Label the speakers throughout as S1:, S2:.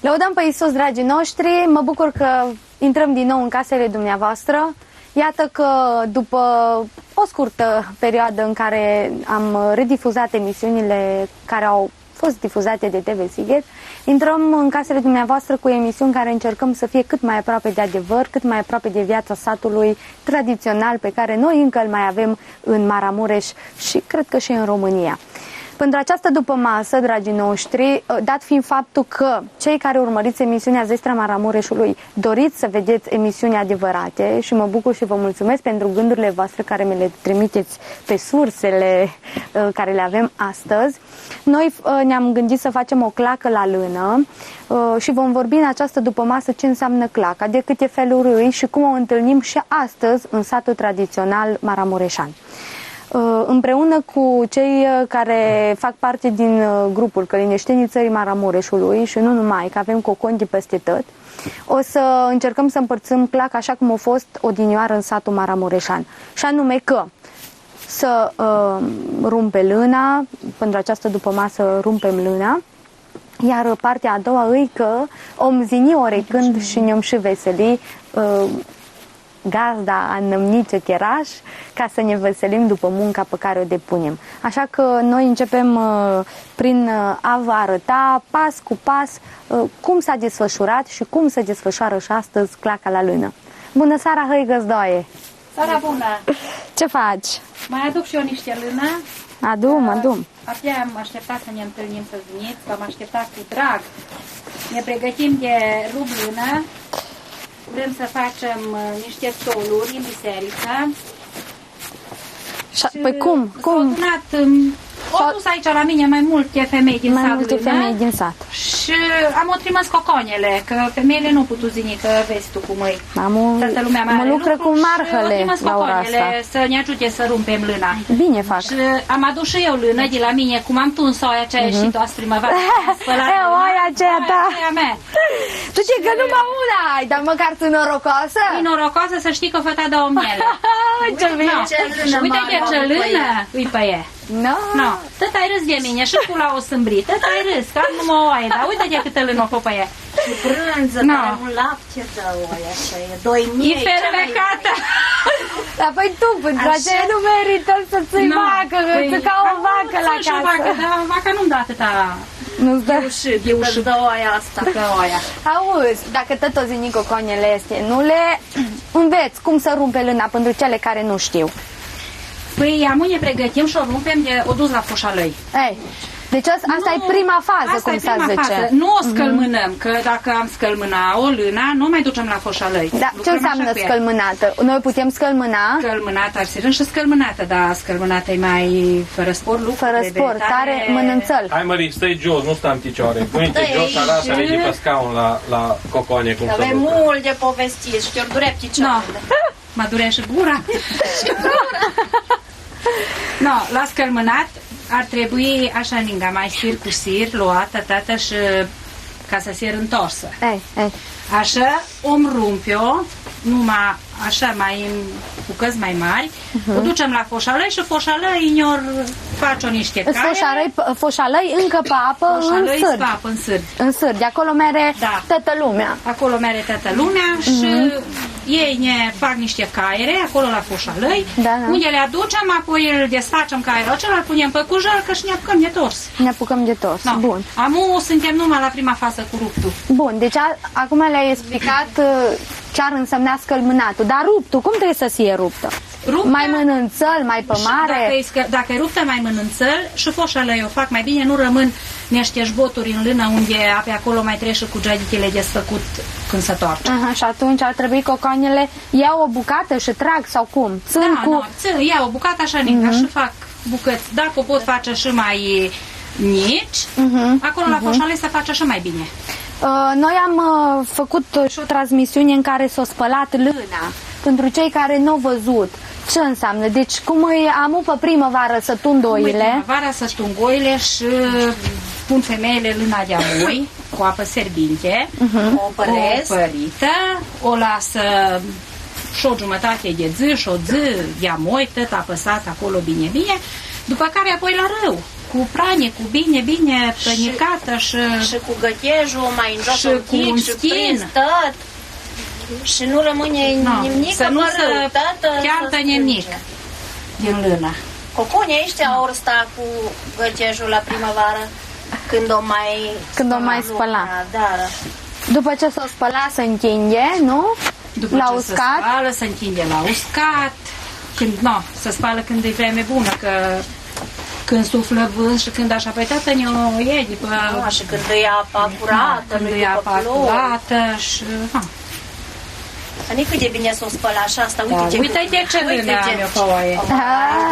S1: Lăudăm pe Iisus, dragii noștri, mă bucur că intrăm din nou în casele dumneavoastră. Iată că după o scurtă perioadă în care am redifuzat emisiunile care au fost difuzate de TV Sighet, intrăm în casele dumneavoastră cu emisiuni care încercăm să fie cât mai aproape de adevăr, cât mai aproape de viața satului tradițional pe care noi încă îl mai avem în Maramureș și cred că și în România. Pentru această dupămasă, dragii noștri, dat fiind faptul că cei care urmăriți emisiunea Zestra Maramureșului doriți să vedeți emisiuni adevărate și mă bucur și vă mulțumesc pentru gândurile voastre care mi le trimiteți pe sursele care le avem astăzi, noi ne-am gândit să facem o clacă la lână și vom vorbi în această dupămasă ce înseamnă claca, de câte feluri ei și cum o întâlnim și astăzi în satul tradițional maramureșan. Împreună cu cei care fac parte din grupul Călineștenii Țării Maramureșului și nu numai, că avem coconi de peste tot, o să încercăm să împărțim claca așa cum a fost odinioară în satul maramureșan. Și anume că să rumpe lâna, pentru această dupămasă rumpem lâna, iar partea a doua e că om zini orecând și ne-om și veseli gazda a nămnice cheraș ca să ne veselim după munca pe care o depunem. Așa că noi începem prin a vă arăta pas cu pas cum s-a desfășurat și cum se desfășoară și astăzi claca la lână. Bună seara, hăi găzdoaie!
S2: Seara bună!
S1: Ce faci?
S2: Mai aduc și eu niște lână.
S1: Adum.
S2: Abia am așteptat să ne întâlnim să veniți, că am așteptat cu drag. Ne pregătim de rup lână. Vrem să facem niște stoluri în biserică.
S1: Păi cum?
S2: Au dus aici la mine mai multe femei din sat.
S1: Mai multe femei din sat.
S2: Și am o trimis coconele, că femeile nu putu zini, că vezi tu cum e. Toată lumea mai
S1: mă lucră cu marhele la ora asta.
S2: Să ne ajute să rumpem lâna.
S1: Bine fac.
S2: Și am adus și eu lână de la mine, cum am tuns oaia ce a ieșit o primăvară.
S1: Oaia aceea ta.
S2: Mea.
S1: Tu știi că numai una ai, dar măcar tu norocoasă?
S2: E norocoasă să știi că fata dă o miele.
S1: Ce bine.
S2: Uite ce lână îi pe e. No. Tot ai râs de mine și cu la o sâmbrit. Tot ai râs, că am numai oaie, dar uite de câtă lână o făpăie.
S3: Și brânză, care un lapte dă oaia așa e. 2000.
S2: E fermecată.
S1: Dar păi tu, pentru aceea nu merită să ții vacă, să ca o vacă la casă.
S2: Dar vaca nu-mi dă atâta.
S1: Nu-ți dă?
S3: Că dă oaia asta.
S1: Auzi, dacă tot o zi nicoconele este, nu le înveți cum să rumpe lâna pentru cele care nu știu.
S2: Păi, amu ne pregătim și o rumpem, o dus la foșalăi.
S1: Deci asta e prima fază, cum s-a zice.
S2: Nu o scălmânăm, că dacă am scălmâna o lână, nu mai ducem la foșalăi.
S1: Da, ce înseamnă scălmânată? Noi putem scălmâna?
S2: Scălmânată ar fi și scălmânată, dar scălmânată e mai fără spor, lucru.
S1: Fără spor, tare mânânțăl.
S4: Hai Mări, stai jos, nu sta în picioare. Pune-te jos, arată de pe scaun la cocoane, cum să
S3: avem mult de povestit și te-or durea picioarele.
S2: Mă durea și gura. La scălmânat ar trebui așa ninga, mai sir cu sir, luată, tată, și ca să fie întorsă. Așa, om rumpio, numai așa, mai în bucăți mai mari, o ducem la foșalăi și foșalăi ne-or face niște caiere.
S1: Foșalăi încă pe apă, în sârbi. În sârbi, de acolo mere toată lumea.
S2: Acolo mere toată lumea și ei ne fac niște caiere acolo la foșalăi, unde le aducem, apoi îl desfacem caierul acela, îl punem pe cujăr, că și ne apucăm de tors.
S1: Ne apucăm de tors, bun.
S2: Amu suntem numai la prima fază cu ruptul.
S1: Bun, deci acum le-ai explicat ce ar însemna scălmânatul, dar ruptul, cum trebuie să fie ruptă? Mai mânânțăl, mai pe mare?
S2: Dacă e ruptă mai mânânțăl și foșalăi o fac mai bine, nu rămân niște jboturi în lână unde pe acolo mai trebuie și cu geagitele desfăcut când se toarce.
S1: Și atunci ar trebui cocoanele iau o bucată și trag sau cum?
S2: Iau o bucată așa ninga și fac bucăți. Dacă o pot face și mai mici, acolo la foșalăi se face așa mai bine.
S1: Noi am făcut și o transmisiune în care s-a spălat lâna. Pentru cei care nu au văzut, ce înseamnă? Deci cum am pe primăvară să tund oile?
S2: Primăvara să tund oile și pun femeile lâna de amoi cu apă serbinte, o părită, o lasă și o jumătate de zi și o zi de amoi, tot apăsat acolo bine, după care apoi la râu. cu pranie, cu bine prănicată și
S3: cu gătejul mai în jos
S2: și
S3: un
S2: cu un
S3: pic și
S2: schin.
S3: prins tot. Și nu rămâne nimic
S2: să nu se chiartă nimic din lână.
S3: Coconii ăștia ori sta cu gătejul la primăvară când o mai
S1: spăla.
S3: Da.
S1: După ce s-o spăla, se întinde, nu?
S2: După
S1: la
S2: ce
S1: uscat.
S2: se spală, se întinde la uscat. Se spală când e vreme bună, că când suflă vânt și când așa, păi tată ne-o iei după...
S3: Și când e apa curată,
S2: când e apa curată și...
S3: Nici cât de bine s-o spăla așa asta,
S2: uite-te ce lână am eu pe oaie.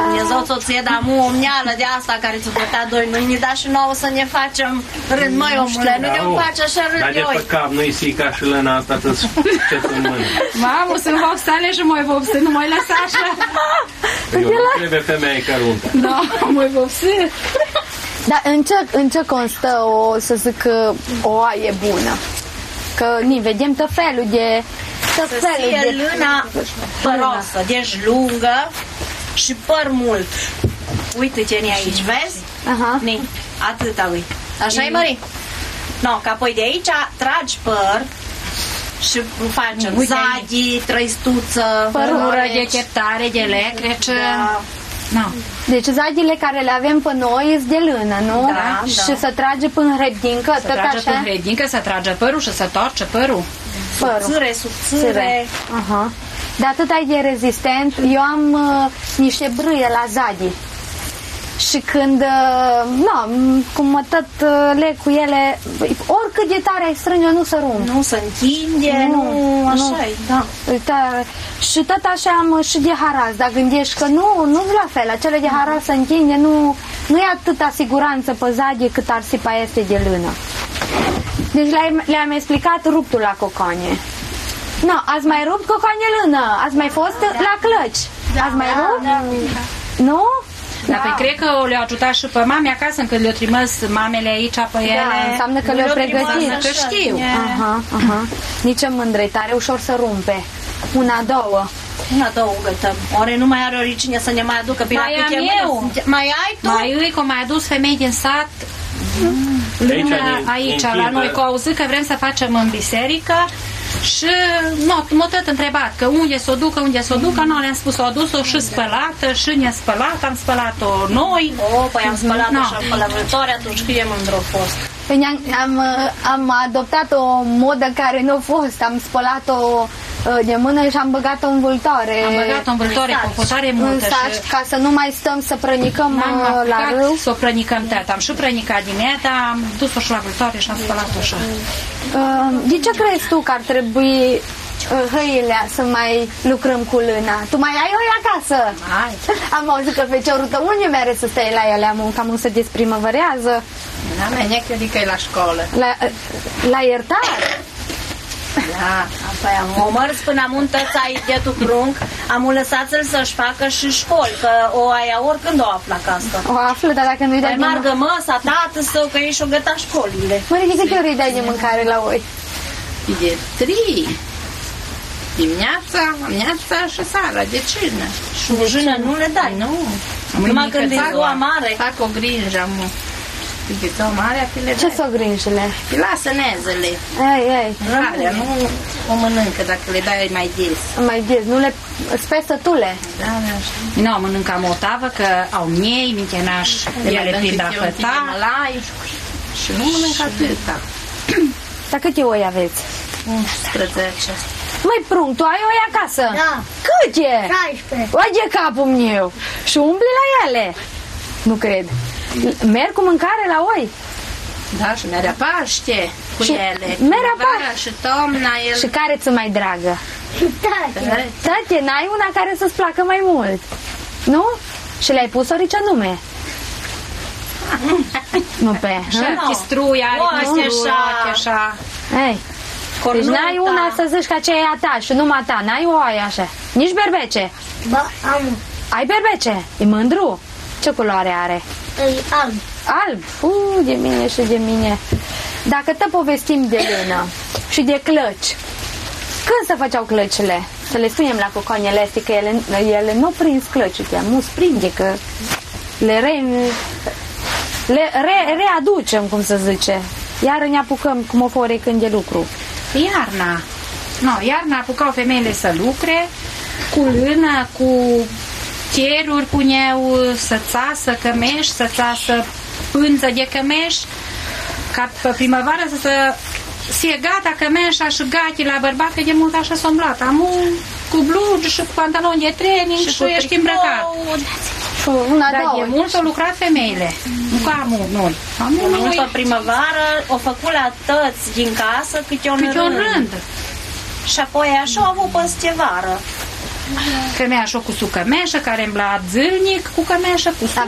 S3: Dumnezeu ți-o ție, dar mu o mneală de asta care ți-o bătea doi, nu ne da și nouă să ne facem rând, măi omule, nu ne-o face așa rând
S4: noi. Dar de pe cap nu-i sica și lâna asta ce sunt mână.
S2: Mamă, sunt vopsale și mai vopsi, nu mai lăsa așa.
S4: Eu nu trebuie femeie căruntă.
S2: Da, mai vopsi.
S1: Dar în ce constă să zic, o oaie bună? Că vedem tot felul de...
S3: Să fie lâna părosă, deci lungă și păr mult. Uite-te aici, vezi? Ni, atâta uite. Așa-i, Mări? No, că apoi de aici tragi păr și facem zadii, trăistuță,
S2: părură de cheptare, de lecrece.
S1: No. Deci zadile care le avem pe noi sunt de lână, nu?
S2: Da.
S1: Și se trage până hredincă,
S2: tot așa? Se trage până hredincă, se trage părul și se torce părul.
S3: Subțire.
S1: De atât ai de rezistent. Eu am niște brâie la zadii. Și când, cum mă tot leg cu ele, oricât de tare ai strânge, nu se rup.
S3: Nu se întinde, nu așa-i, da.
S1: Și tot așa am și de haras, dar gândești că nu la fel, acele de haras se întinde, nu e atâta siguranță pe zadie cât arsipa este de lână. Deci le-am explicat ruptul la cocoane. Ați mai rupt cocoane lână? Ați mai fost la clăci? Ați mai rupt? Nu?
S2: Dar pe cred că le-au ajutat și pe mame acasă, când le-au trimis mamele aici pe ele.
S1: Înseamnă că le-au pregătit.
S2: Înseamnă că știu.
S1: Nici în mândre, tare ușor să rumpe. Una, două
S3: gătăm. Ori nu mai are oricine să ne mai aducă.
S2: Mai am eu.
S3: Mai ai tu?
S2: Mai adus femei din sat aici la noi, că au zis că vrem să facem în biserică. Și m-a tot întrebat că unde s-o ducă, nu le-am spus, o adus-o și spălată și nespălată, am spălat-o noi.
S3: Păi am spălat-o și pe la vânătoare, atunci cât e mândră a fost.
S1: Păi am adoptat o modă care nu a fost, am spălat-o de mână și am băgat-o în vâltoare.
S2: Am băgat-o în vâltoare cu potare multă.
S1: Ca să nu mai stăm să prănicăm la râu.
S2: Să o prănicăm tata. Am și prănicat dimineața, am dus-o și la vâltoare și am spălat-o așa.
S1: De ce crezi tu că ar trebui hăile să mai lucrăm cu lâna? Tu mai ai oi acasă?
S2: Ai.
S1: Am auzit că feciorul tău unde mere să stai la ele? Am un să desprimăvărează.
S2: La mea, cred că e la școală.
S1: La iertar?
S3: Da, apoi am omărs până am untățat de tu prunc, am lăsat-l să-și facă și școli, că o aia oricând o află acasă.
S1: O află, dar dacă nu-i dai
S3: de margă măsa, tată său, că ei și-o găta școlile.
S1: Măi, de câte ori îi dai de mâncare la oi?
S2: De 3. Dimineața și seara, de cină.
S3: Și o jână nu le dai, nu? Numai când e ziua mare.
S2: Fac o grijă, am ziua mare, le
S1: ce s-o grijile?
S2: Îi lasă nezele.
S1: Ei.
S2: Rarea, nu o mănâncă dacă le dai mai des.
S1: Mai des, nu le spesătule.
S2: Da, așa. Nu, mănâncă motavă, că au miei, mintenaș, ele prind apăta. Și nu mănâncă atâta.
S1: Dar câte oi aveți?
S2: 11.
S1: Măi, prunc, tu ai oi acasă?
S3: Da.
S1: Câte?
S3: 16.
S1: Oi de capul meu. Și umbli la ele? Nu cred. Merg cu mâncare la oi?
S2: Da, și merea Paște cu
S1: și
S2: ele.
S1: Merea Paște.
S2: Și toamna el.
S1: Și care ți mai dragă? Tate, n-ai una care să-ți placă mai mult? Nu? Și le-ai pus orice nume? Nu pe...
S2: Chistruia, așa.
S1: Ei. Deci n-ai una să zici că aceea e a ta și numai ta, n-ai o aia așa. Nici berbece.
S3: Ba, am.
S1: Ai berbece? E mândru? Ce culoare are?
S3: E alb.
S1: Alb? De mine și de mine. Dacă te povestim de lână și de clăci, când se făceau clăcile? Să le spunem la cocoanele astea că ele nu prind clăci, nu prinde că le readucem, cum se zice. Iar ne apucăm cum o fore când e lucru.
S2: Iarna apucau femeile să lucre cu lână, cu cheruri puneau să țasă cămeși, să țasă pânză de cămeși, ca pe primăvară să fie gata cămeșa și gati la bărbat, că de mult așa s-a umblat. Cu blugi și cu pantaloni de training și ești îmbrăcat. Dar de mult au lucrat femeile. Nu ca noi.
S3: Mult pe primăvară o făcut la tăți din casă câte un rând. Și apoi așa au avut peste vară.
S2: Femeia și-o cu cămeșă, care îmbla zilnic cu cămeșă, cu suca.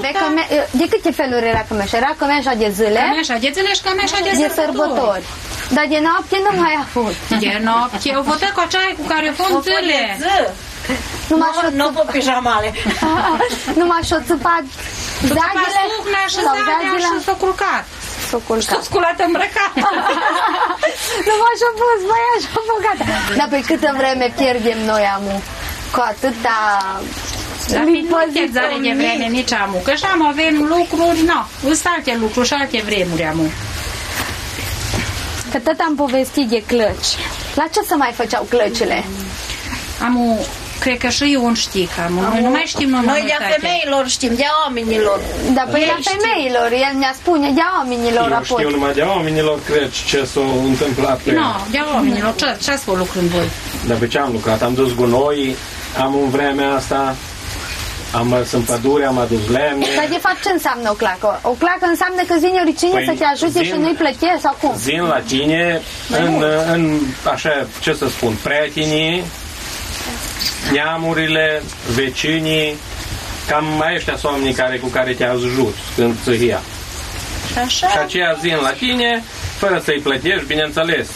S1: De câte feluri era cămeșa? Era cămeșa de zile?
S2: Cămeșa de zile și cămeșa de
S1: sărbători. Dar de noapte nu mai a fost.
S2: De noapte, o fătă cu aceea cu care o fă zile.
S3: Nu pe pijamale.
S1: Numai și-o țăpat
S2: zadile? Și zadea și s-o culcat. S-o sculat îmbrăcat.
S1: Nu m-așa fost, mai așa bogată. Dar pe câtă vreme pierdem noi amu? Cu atâta...
S2: Nu pierzare de vreme nici amu. Că și avem lucruri, sunt alte lucruri și alte vremuri amu.
S1: Că tot am povestit de clăci. La ce se mai făceau clăcile?
S2: Amu, cred că și eu știu, noi nu mai știm numai.
S3: Noi de-a femeilor știm, de-a oamenilor.
S1: Da, păi la femeilor, el ne-a spune de-a oamenilor
S4: eu
S1: apoi.
S4: Eu știu numai de-a oamenilor, cred ce s-a întâmplat.
S2: Nu, de-a oamenilor, ce ați fost lucrând voi?
S4: Dar pe ce am lucrat? Am dus gunoi, am în vremea asta, am mers în pădure, am adus lemne.
S1: Dar de fapt ce înseamnă o clacă? O clacă înseamnă că zine oricine să te ajute și nu-i plătești sau cum?
S4: Zin la tine, în așa, ce să spun, prietenii, neamurile, vecinii, cam mai ăștia sunt oamenii cu care te ajut când ți-hia. Și aceea zin la tine, fără să-i plătești, bineînțeles,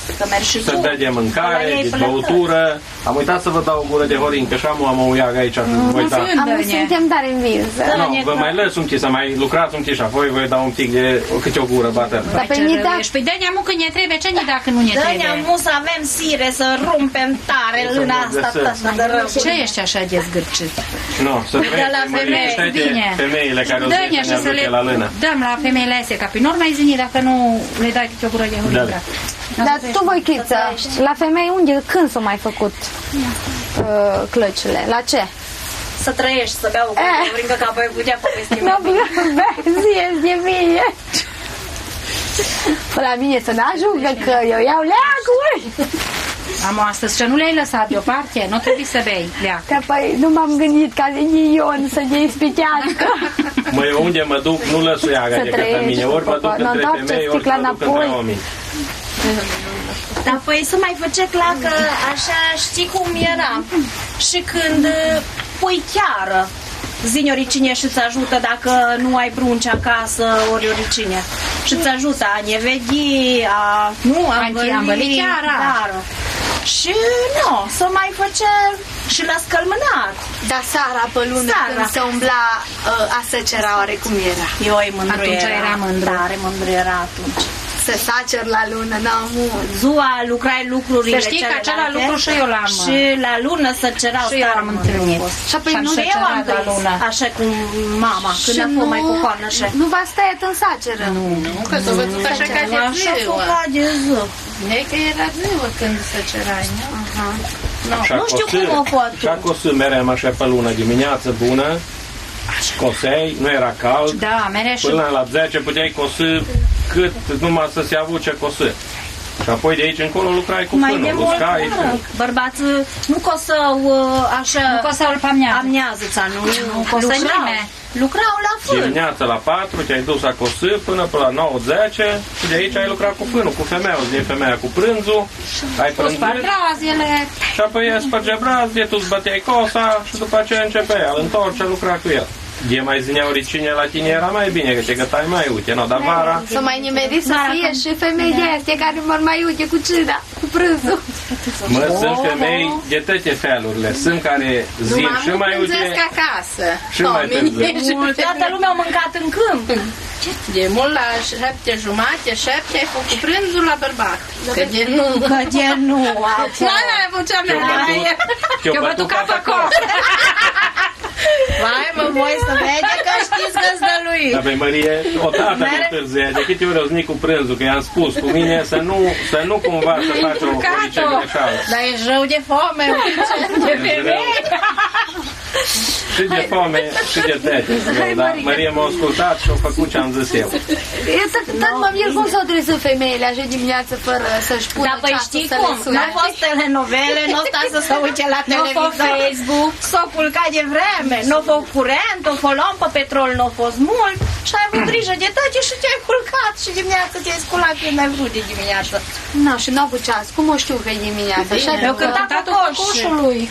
S4: să dă de mâncare, de băutură. Am uitat să vă dau o gură de horin, că și am o iagă aici.
S1: Suntem tare învins.
S4: Nu, vă mai lăs un pic să mai lucrați un pic și apoi vă dau un pic de câte o gură, bată.
S2: Păi dă-ne amu când ne trebuie, ce ne dacă nu ne trebuie?
S3: Dă-ne amu să avem sire, să rumpem tare lâna asta.
S2: Ce ești așa de zgârcit?
S4: Nu, să trăiești femeile care o să ne aduce la lână.
S2: Dăm la femeile astea, ca pe urmă mai zini dacă nu le dai câte o gură de horin.
S1: Dar tu, Voichiță, la femei unde, când s-au mai făcut clăcile? La ce?
S3: Să trăiești, să beau o gură, că apoi putea povesti.
S1: Nu, zi, ești de mine. La mine să n-ajungă că eu iau leacuri.
S2: Am astăzi, ce nu le-ai lăsat deoparte, nu trebuie să bei leac.
S1: Că păi nu m-am gândit ca de Ion să ne ispitească.
S4: Mă, eu unde mă duc, nu lăsu iaga de către mine, ori mă duc între femei, ori mă duc între oameni.
S3: Dar păi să mai face clacă, așa știi cum era. Și când pui chiară, zine oricine și-ți ajută dacă nu ai brunci acasă, ori oricine. Și-ți ajută a nevedi, a învăli chiară. Și nu, să mai face și la scălmânat.
S1: Dar seara pe lună când se umbla a săcera, oare cum era?
S3: Eu mândru
S2: era mândru.
S3: Tare mândru era atunci.
S1: Să sacer la lună, n-am mult.
S3: Ziua lucrai lucrurile.
S2: Să știi că acela lucru și eu l-am.
S3: Și la lună să cerau
S2: și eu am întâlnit.
S3: Și apoi nu eu am prins, așa cum mama, când a fost mai cu coană așa.
S1: Nu v-ați tăiat în saceră?
S2: Nu,
S5: că s-o văzut așa ca de ziua.
S3: Așa de zi.
S5: E că era ziua când se cerai, nu?
S3: Nu știu cum o pot.
S4: Și acosă meream așa pe lună dimineață bună, cosei, nu era cald.
S2: Da, mereu.
S4: Până la 10 puteai cosi cât numai să se avuce cosă. Și apoi de aici încolo lucrai cu pânul, uscai.
S3: Bărbații nu cosău așa...
S2: Nu cosău pe
S3: amnează, nu cosău nimeni. Lucrau la fân.
S4: Dimineața la 4 te-ai dus a cosă până pe la 9-10 și de aici ai lucrat cu fânul, cu femeia. Din femeia cu prânzul, ai prânzit. Și apoi îi spărgea brazie, tu îți băteai cosa și după aceea începeai, îl întorci, lucra cu el. E mai zinea oricine la tine era mai bine, că te gătai mai uite, no, dar vara...
S1: Să mai nimeri să fie și femei de astea care mor mai uite cu cina, cu prânzul.
S4: Mă, sunt femei de toate felurile, sunt care zin și mai uite
S5: acasă.
S4: Și mai târziu.
S3: Toată lumea a mâncat în câmp.
S5: De mult la 7:30, 7 ai făcut prânzul la bărbat. Că de nu.
S3: Că de nu.
S5: N-ai avut cea mea.
S2: Eu bătut ca pe cos.
S3: Vai, mă, voi să vede că știți că-ți dă lui.
S4: Dar pe Mărie, o dată de târzie, de câte ori o zni cu prânzul, că i-am spus cu mine să nu cumva să faci o orice greșeală.
S3: Dar e rău de foame, de femeie.
S4: Și de foame, și de tete. Dar Maria m-a ascultat și a făcut ce am zis eu.
S1: Tot mă mir cum s-au trezit femeile așa dimineață fără să-și pună
S3: Dar păi
S1: ceasul
S3: știi
S1: să le
S3: cum?
S1: sune.
S3: Nu a fost telenovele, nu sta să se uite la televizor, Facebook, s-a culcat de vreme, nu a fost curent, a fost lampă, petrol nu a fost mult și ai avut grijă de tăci și te-ai culcat și dimineața te-ai sculat când ai vrut de dimineață.
S1: Nu, și n-au avut ceas. Cum o știu că e dimineața?
S3: Eu cântat cocoșului.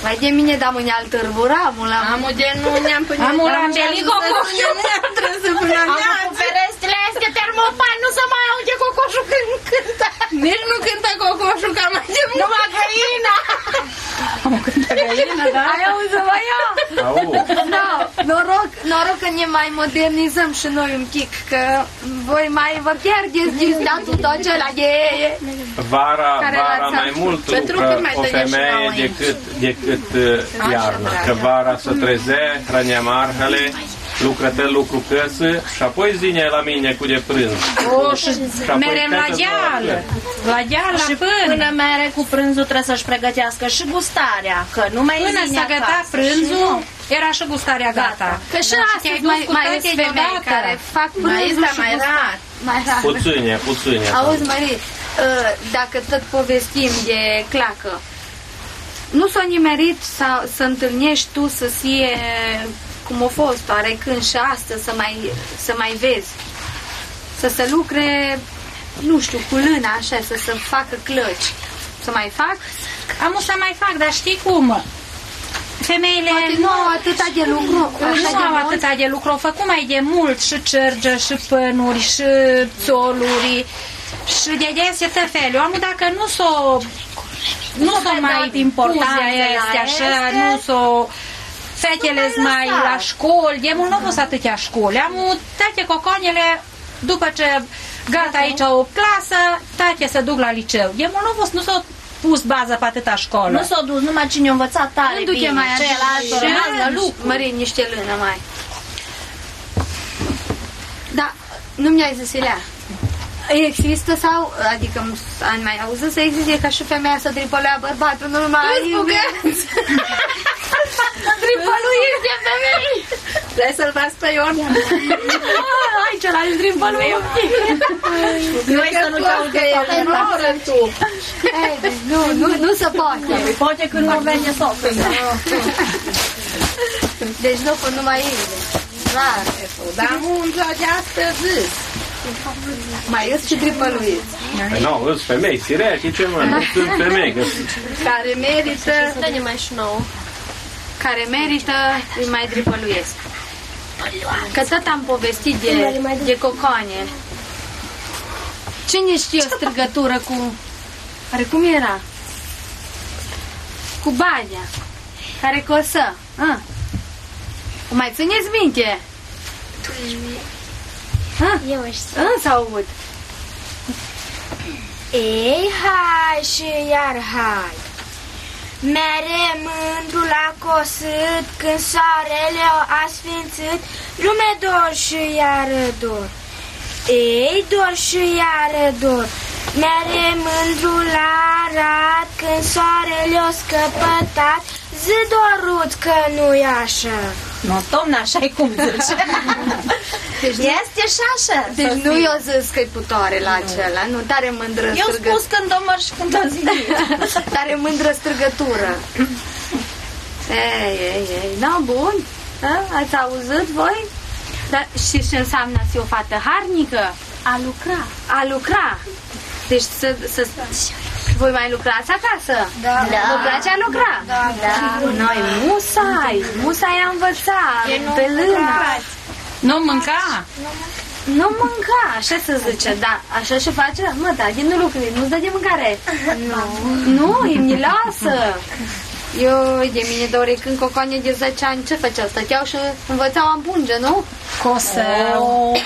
S1: Vai de mine, dar mâine al târbura,
S5: Amul de nu ne-am până...
S3: Amul am belit cocoșul.
S5: Trebuie să până
S3: Am cu ferestrele astea termopan, nu se mai aude cocoșul când cântă.
S5: Nici nu cântă cocoșul, ca mai de mult.
S3: Numai găina.
S1: Ai auzit, mă, ia?
S4: Au,
S1: Da, noroc că ne mai modernizăm și noi un pic, că voi mai vă pierdeți din statul tot acela de...
S4: vara
S1: l-ați
S4: mai mult
S5: Pentru
S4: lucră
S5: că mai
S4: o
S5: tăiem și
S4: femeie
S5: nouă aici.
S4: decât iarna. Că vara se trezea, hrănea marhele, lucrătă lucru căsă și apoi zine la mine cu de prânz.
S2: Și merem la deal. La deal, la
S3: Și
S2: până.
S3: până mere cu prânzul trebuie să-și pregătească și gustarea, că nu mai
S2: Până
S3: zine
S2: s-a gătat
S3: acasă.
S2: prânzul, era și gustarea gata.
S1: Că și astăzi mai sunt femei care fac
S5: Mai
S1: prânzul
S5: este
S1: și
S5: mai rar.
S1: mai rar.
S4: Puține.
S1: Auzi, Marie, dacă tot povestim de clacă, nu s-a nimerit să întâlnești tu să fie cum a fost oarecând și astăzi să mai vezi, să se lucre, nu știu, cu lână așa, să se facă clăci. Să mai fac?
S2: Am să mai fac, dar știi cum? Femeile
S1: Poate nu au atâta de lucru. așa
S2: nu
S1: de
S2: au
S1: mult.
S2: atâta de lucru, au făcut mai de mult și cergă, și pânuri, și țoluri, și de dese tăfelul. Omul dacă nu s-o mai
S3: importanța
S2: este așa,
S3: este.
S2: nu s-o... Fetele mai la școli, de mult nu au fost atâtea școli. Am toate coconele, după ce gata aici o clasă, toate se duc la liceu. De mult nu s-au pus bază pe atâta școală.
S3: Nu s-a dus numai cine a învățat tare
S1: Nu duce
S3: bine,
S1: mai
S3: ceilalți au rămas la lucru.
S1: Mări, niște lână mai. Da, nu mi-ai zis, Ilea. Există sau, adică am mai auzit să existe ca și femeia să tripălea bărbatul, nu numai... Tripăluiește femei!
S5: Vrei să-l faci pe Ion?
S1: Hai, celălalt tripăluie.
S3: Noi să nu te
S5: că e enoră tu.
S1: Nu se poate.
S3: Poate când nu vede socul.
S1: Deci locul nu mai e. Rar.
S5: Dar munca de astăzi.
S1: Mai îți și tripăluiți.
S4: Nu, îți femei siretice, mă, nu sunt femei.
S5: Care merită...
S3: Dă-ne mai și nouă.
S1: Care merită, îi mai tripăluiesc. Că tot am povestit de cocoane. Cine știe o strigătură cu... Care cum era? Cu Badea. Care cosă. Mai țineți minte?
S6: Eu știu.
S1: Să aud.
S6: Ei, hai și iar hai. Mere mândru la cosât, când soarele a sfințit, lume dor și iară dor. Ei, dor și iară dor. Mere mândru la arat, când soarele o scăpătat, zi dorut că nu-i așa.
S3: Nu, domnă, așa-i cum zice. Este și așa.
S1: Deci nu i-o zis că-i putoare la acela, nu, tare mândră
S3: Eu spus când o măr și când o zi.
S1: tare mândră strigătură. Ei, n-au bun? Ați auzit voi? Dar și ce înseamnă să fie o fată harnică?
S3: A lucra.
S1: A lucra. Deci voi mai lucrați acasă?
S6: Da.
S1: Vă place a lucra?
S6: Da.
S1: Noi musai a învățat pe lână.
S2: Nu mânca?
S1: Nu mânca, așa se zice, da, așa și face, mă, da, din nu lucruri, nu-ți dă de mâncare. Nu, îmi lasă. Eu, de mine de ori când cocoane de 10 ani, ce făceau? Stăteau și învățau a împunge, nu?
S2: Cosău.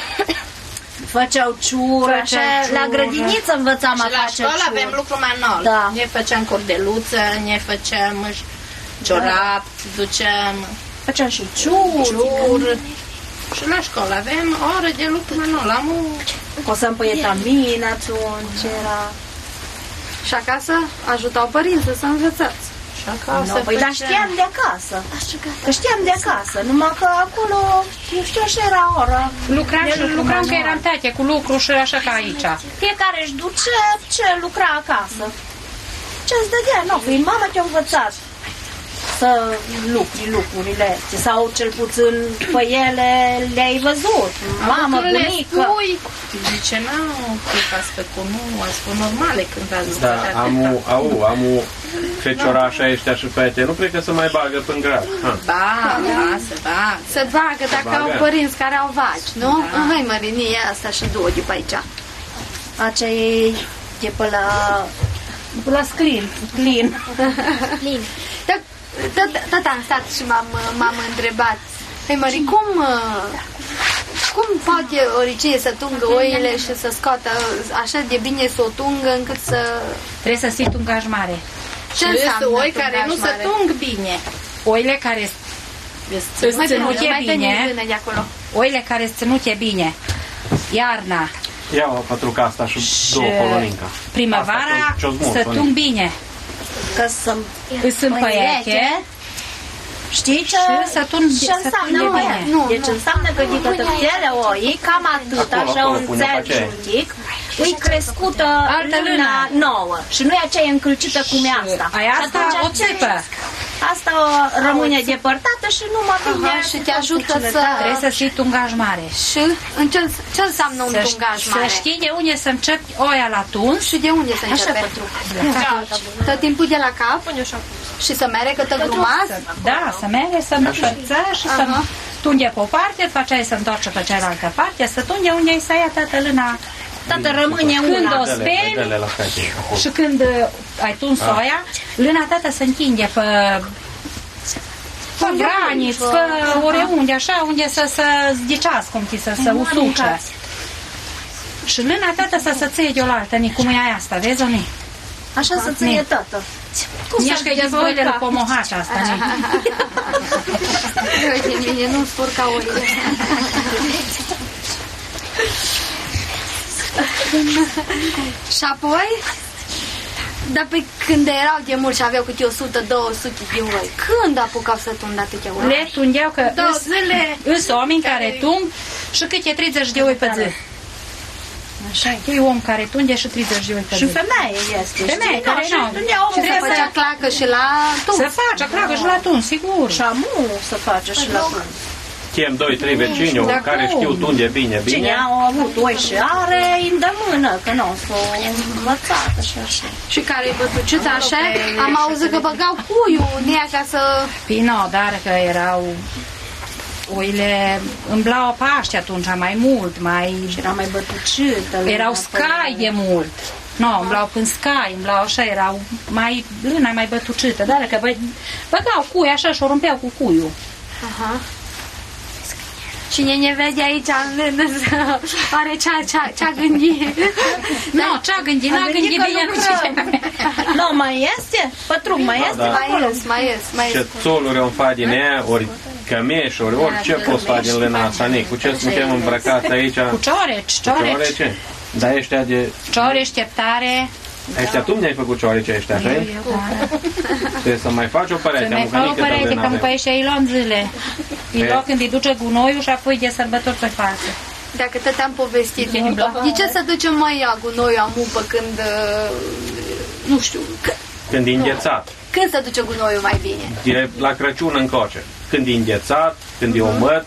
S3: Făceau ciură, așa, la grădiniță învățam a
S5: Și la
S3: face
S5: școală
S3: ciură.
S5: avem lucru manual.
S3: Da.
S5: Ne făceam cordeluță, ne făceam ciorap, duceam
S3: Făceam și ciuri.
S5: Și la școală avem ore de lucru manual.
S3: O să împăietamin atunci era.
S1: Și acasă ajutau părinții să învățați.
S5: Și acasă.
S3: Păi, dar știam de acasă. Că știam de acasă, numai că acolo, nu știu, așa era ora.
S2: Lucram că eram tate cu lucru și așa ca aici.
S3: Fiecare își duce ce lucra acasă. Ce-ți dădea, nu, fiind mama te-a învățat să lucri lucrurile sau cel puțin pe ele le-ai văzut. Mamă, bunică.
S5: Zice, nu, ați făcut, nu, ați făcut normale când ați zis.
S4: Da, amu feciorașa ăștia și fete, nu cred că se mai bagă până grad.
S5: Se bagă.
S1: Să bagă dacă au părinți care au vaci, nu? Hai mărinie asta și două de pe aici.
S3: Aceea e pe la sclin.
S1: Tot am stat și m-am întrebat, păi Mări, cum poate oricine să tungă oile și să scoată așa de bine să o tungă încât să...
S2: Trebuie să ții tungaj mare.
S1: Ce înseamnă
S5: oi care nu se tung bine.
S2: Oile care sunt ținute bine, oile care sunt ținute bine, iarna,
S4: Ia-o pătruca asta și două coloninca.
S2: Primăvara să tung bine.
S3: Că
S2: sunt păieche.
S3: Știi ce înseamnă bine? Deci înseamnă că dicătăptele oi, cam atât, așa un țel juntic, e crescută luna nouă și nu e aceea încălcită cum e asta.
S2: Aia asta o țipă.
S3: Asta rămâne depărtată și nu mă bine.
S1: Și te ajută să...
S2: Trebuie să ții tungaj mare.
S1: Și ce înseamnă un tungaj mare?
S2: Să știi de unde să începi oia la tuns.
S1: Și de unde să începe? Tot timpul de la cap? Și să mere câtă grumaz?
S2: Da, să mere, să împărțea și să tunge pe o parte, face aia să întoarce pe cealaltă parte, să tunge unde îi să ia toată lâna.
S3: Toată rămâne una.
S2: Când o speli și când ai tuns oia, lâna tată se închinde pe graniți, pe oriunde, așa, unde să se zdicească, cum să se usuce. Și lâna tată să ție de oaltă, cum e aia asta, vezi, Oni?
S3: Așa să ție tată.
S2: Ești că e dezvoile lui Pomohaci asta, Ni.
S1: Uite, mine nu spurca oile. Și apoi, dar pe când erau de mult și aveau câte 100-200 de oi, când apucau să tundă atâtea oi?
S2: Le tundeau că îs oameni care tung și câte 30 de oi pe zi. Așa e om care tunde și 30 de oi pe zi.
S3: Și femeie este.
S2: Femeie care nu.
S1: Și se făcea clacă și la tuns.
S2: Se face clacă și la tuns, sigur.
S3: Și amu se face și la tuns.
S4: Chem 2-3 vecini care știu tunde bine.
S3: Cine au avut oi și are îndemână, că nu s-o învățată și așa.
S1: Și care-i bătuciuță așa, am auzit că băgau cuiul în ea ca să...
S2: Păi nu, dar că erau... Oile îmblau Paște atunci mai mult,
S3: și era mai bătucită.
S2: Erau scai de mult. Nu, îmblau până scai, îmblau așa, erau mai... Lâna mai bătucită, dar că băgau cui așa și o rumpeau cu cuiul.
S1: Aha. Cine ne vede aici în lână are ce-a gândit.
S2: Nu, ce-a gândit, n-a gândit bine cu cine.
S3: Nu, mai este? Pătrug, mai este?
S1: Mai ies.
S4: Ce țoluri o fac din ea, ori cămeși, ori orice poți face din lâna asta, cu ce suntem îmbrăcați aici?
S2: Cu cioreci.
S4: Dar ăștia de...
S2: Cioreci, teptare.
S4: Ăștia tu mi-ai făcut cioreci ăștia, așa-i? Trebuie să mai faci o părete.
S2: Să mai fac o părete, că pe ăștia îi luăm zile. Îi luăm când îi duce gunoiul și apoi de sărbători pe față.
S1: Dacă tot am povestit, de ce să ducem mai ia gunoiul amupă când... Nu știu...
S4: Când e înghețat.
S1: Când se duce gunoiul mai bine?
S4: E la Crăciun încoace. Când e înghețat, când e omăt,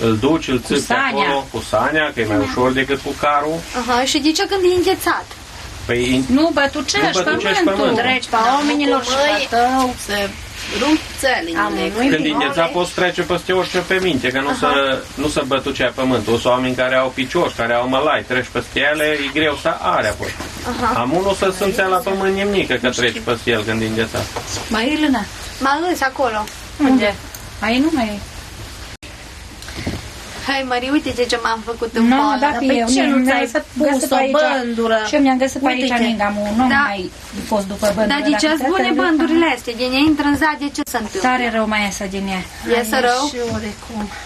S4: îl duci, îl țipi acolo cu sania, că e mai ușor decât cu carul.
S1: Aha, și de ce când e înghețat?
S4: Păi
S2: nu bătucești pământul.
S3: Treci pe oamenilor și pe tău.
S5: Se rup țelile.
S4: Când e înghețat poți trece peste orice pe minte, că nu se bătucea pământul. Sunt oameni care au picioși, care au mălai, treci peste ele, e greu să are apoi. Amu nu se simțea la pământ nimică că treci peste el când e înghețat.
S2: Mai e lână?
S1: M-a îns acolo.
S2: Unde? Aici nu mai e.
S1: Hai, Mări, uite ce m-am făcut în poală.
S2: Da, eu
S3: ce nu ți-ai pus o bândură?
S2: Și eu mi-am găsit pe aici ningamul, nu mai fost după bândură.
S1: Dar de ce-ți bune bândurile astea? Din ea intră în zad, de ce se întâmplă?
S2: Tare rău mai iasă din ea.
S1: Iasă rău?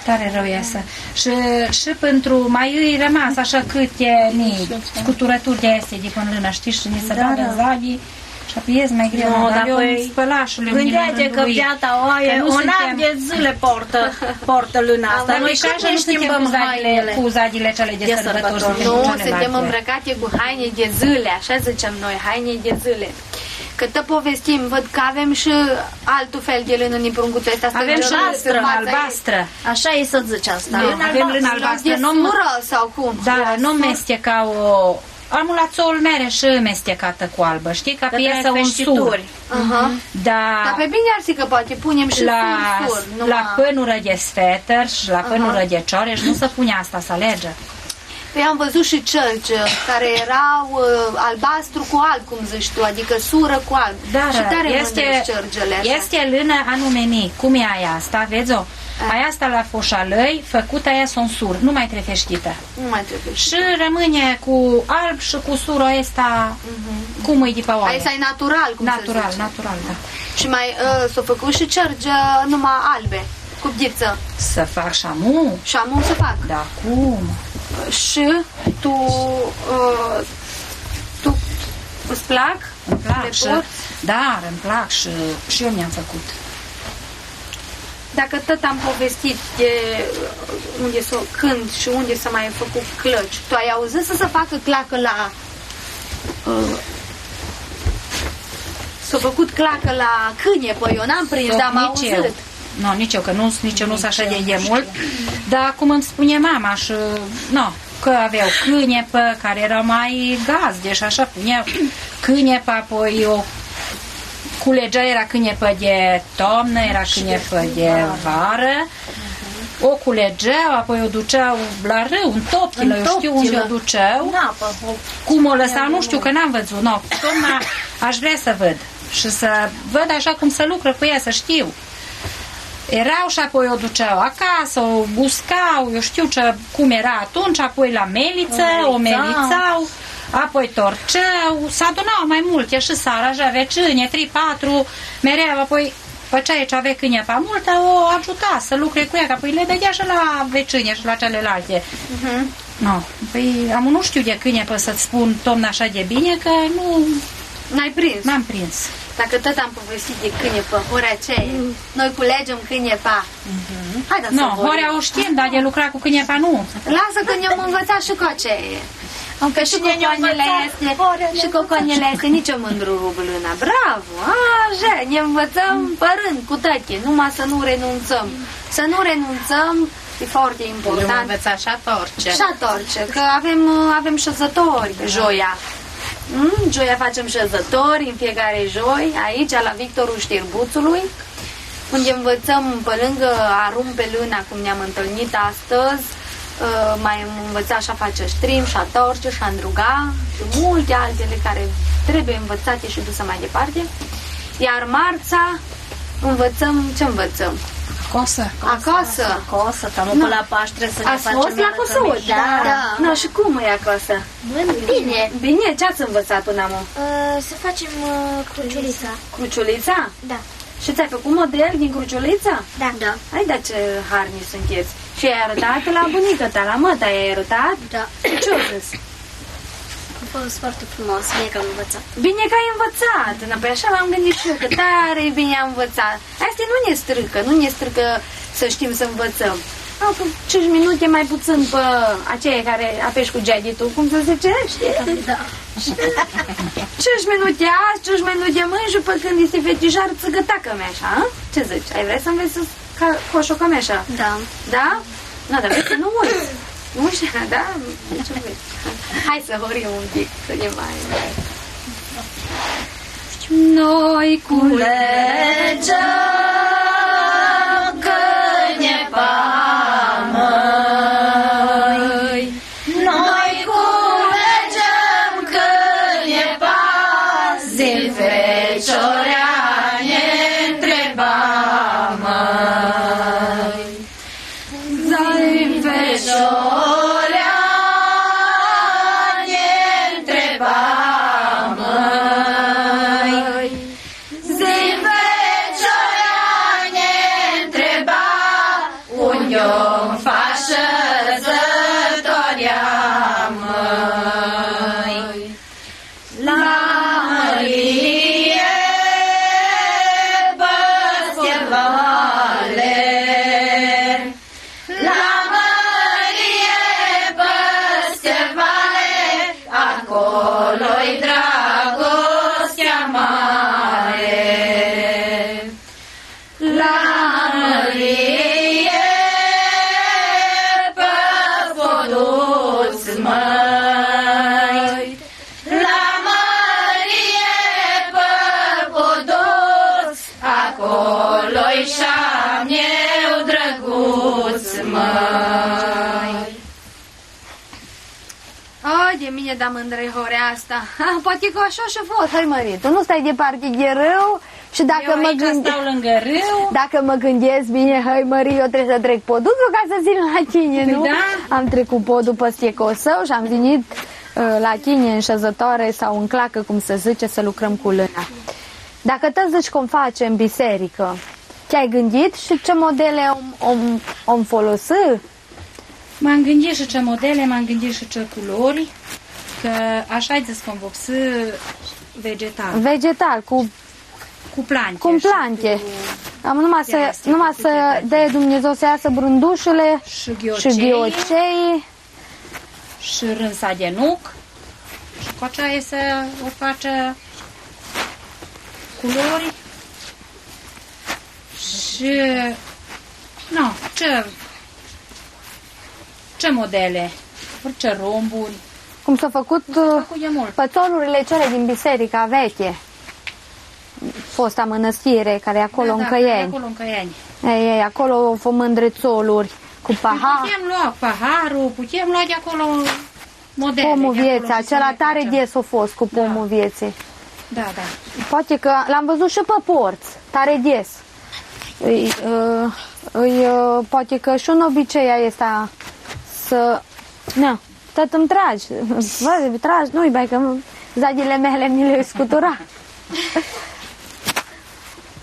S2: Tare rău iasă. Și pentru mai îi rămas așa câte scuturături de astea de până lână, știi, și ni se dă în zadii. Și apoi ies mai greu, dar eu spălașule.
S3: Gândește că viața oaie, un an de zile portă luna asta.
S2: Dar noi
S3: când ne schimbăm hainele?
S2: Cu zadile cele de sărbători.
S1: Nu, suntem îmbrăcate cu haine de zile, așa zicem noi, haine de zile. Că te povestim, văd că avem și altul fel de lână în pruncuța asta.
S2: Avem și albastră.
S3: Așa e să zici asta.
S2: Avem lână albastră.
S1: De sură sau cum?
S2: Da, nu mesteca o... Amulațul mere și mestecată cu albă, știi? Ca piesă un sur.
S1: Dar pe bine ar fi că poate punem și sur.
S2: La pânură de sfeter și la pânură de cioreș nu se pune asta, să alege.
S1: Păi am văzut și cărci care erau albastru cu alb, cum zici tu, adică sură cu alb.
S2: Dar
S1: și tare cărgele așa.
S2: Este lână anume, cum e aia asta, vezi-o? Aia asta la foșalăi, făcută aia sunt sur, nu mai trebuie ștită.
S1: Nu mai trebuie ștită.
S2: Și rămâne cu alb și cu sură asta, cum e de pe oaie.
S1: Asta e natural, cum
S2: natural,
S1: se zice.
S2: Natural, da.
S1: Și mai s-au făcut și cergi numai albe, cu bdiță.
S2: Să fac șamu?
S1: Șamu să fac.
S2: Da, cum? Și
S1: tu îți plac?
S2: Îmi plac și, dar îmi plac și eu mi-am făcut.
S1: Dacă tot am povestit de unde când și unde s-a mai făcut clăci, tu ai auzit să se facă clacă la... S-a făcut clacă la câine, păi eu n-am prins, dar am auzit.
S2: Nu, nici eu, că nici eu nu sunt așa de mult, dar cum îmi spune mama și... că aveau câinepă care era mai gazde și așa puneau câinepă, apoi o culegea, era câinepă de toamnă, era câinepă de vară, o culegeau, apoi o duceau la râu, în toptilă, eu știu unde o duceau, cum o lăsau, nu știu, că n-am văzut, toamna aș vrea să văd și să văd așa cum se lucră cu ea, să știu. Erau și apoi o duceau acasă, o uscau, eu știu cum era atunci, apoi la meliță, o melițau, apoi torceau, s-adunau mai multe și sara, și avea câine, 3-4, mereu, apoi făcea ce avea câine pe multă, o ajuta să lucre cu ea, că apoi le dădea și la vecine și la celelalte. Păi nu știu de câine, pe să-ți spun, tomnă, așa de bine, că nu...
S1: N-ai prins?
S2: N-am prins.
S1: Dacă tot am povestit de câinepă, horea ce e? Noi culegem câinepa. Haideți să vorbim.
S2: Horea o știm, dar de lucra cu câinepa nu.
S1: Lasă că ne-am învățat și cu ce e. Că și cocoanele este nici o mândru rublâna. Bravo! Așa, ne învățăm părând cu tăche, numai să nu renunțăm. Să nu renunțăm e foarte important.
S5: Eu am învățat și atorce.
S1: Și atorce, că avem șezători joia. Joia facem șezători în fiecare joi, aici la Victorul Știrbuțului, unde învățăm pe lângă a rumpe lâna, cum ne-am întâlnit astăzi, mai am învățat și a face ștrim, și a torce, și a îndruga și multe altele care trebuie învățate și duse mai departe. Iar marța învățăm, ce învățăm?
S3: Acasă, că nu la Paște să ne facem.
S1: Ați fost la Cosut? Da. No, și cum e acasă?
S6: Bine.
S1: Bine, ce ați învățat până acum?
S6: Să facem cruciulița.
S1: Cruciulița?
S6: Da.
S1: Și ți-ai făcut model din cruciulița?
S6: Da.
S1: Hai, da, ce harni sunteți. Și ai arătat la bunica ta, la măta ai arătat?
S6: Da.
S1: Ce-o zis?
S6: A fost foarte frumos, bine că am învățat.
S1: Bine că ai învățat. Păi așa m-am gândit și eu, că tare bine am învățat. Astea nu ne strâcă să știm să învățăm. Au cu 5 minute mai puțin pe aceia care apeși cu geaditul, cum să zice, știi?
S6: Da.
S1: 5 minute azi, 5 minute mâini și pe când este fetișar, țăgătacă mea așa, a? Ce zici? Ai vrea să înveți coșocă mea așa?
S6: Da.
S1: Da? Nu, dar vrei să nu uiți. Nu știu, da? Ce vrei? Hai să horim un pic, să ne mai... Noi culegem câinepa, măi. Noi culegem câinepa, zi-n feciorea ne-ntreba, măi. Zi-n feciorea de mine, dar mândrehorea asta. Poate că așa și-a fost. Hai, Mărie, tu nu stai departe de râu și dacă
S2: eu aici stau lângă râu.
S1: Dacă mă gândesc bine, hai, Mărie, eu trebuie să trec podul ca să țin la tine, nu?
S2: Da.
S1: Am trecut podul peste Cosău și am venit la tine în șezătoare sau în clacă, cum se zice, să lucrăm cu lâna. Dacă te zici cum face în biserică, te-ai gândit și ce modele om folosi?
S2: M-am gândit și ce modele, m-am gândit și ce culori, că așa-i zis cum vopsă vegetal.
S1: Vegetal, cu
S2: plante.
S1: Cu plante. Am numai să dea Dumnezeu să iasă brândușele
S2: și ghiocei și rânsa de nuc și cu aceea e să o face culori și no, ce modele, ce romburi.
S1: Cum s-a făcut pățolurile cele din biserica veche. Fosta mănăstire care e acolo în Căieni. Ei, acolo fă mândrețoluri cu pahar.
S2: Putem lua paharul, putem lua de acolo modele.
S1: Pomul vieții, acela tare des a fost cu pomul vieții.
S2: Da, da.
S1: Poate că l-am văzut și pe porți, tare des. Poate că și un obicei este să... Na, tot îmi tragi. Vă, tragi, nu-i bai că zadile mele mi le scutura.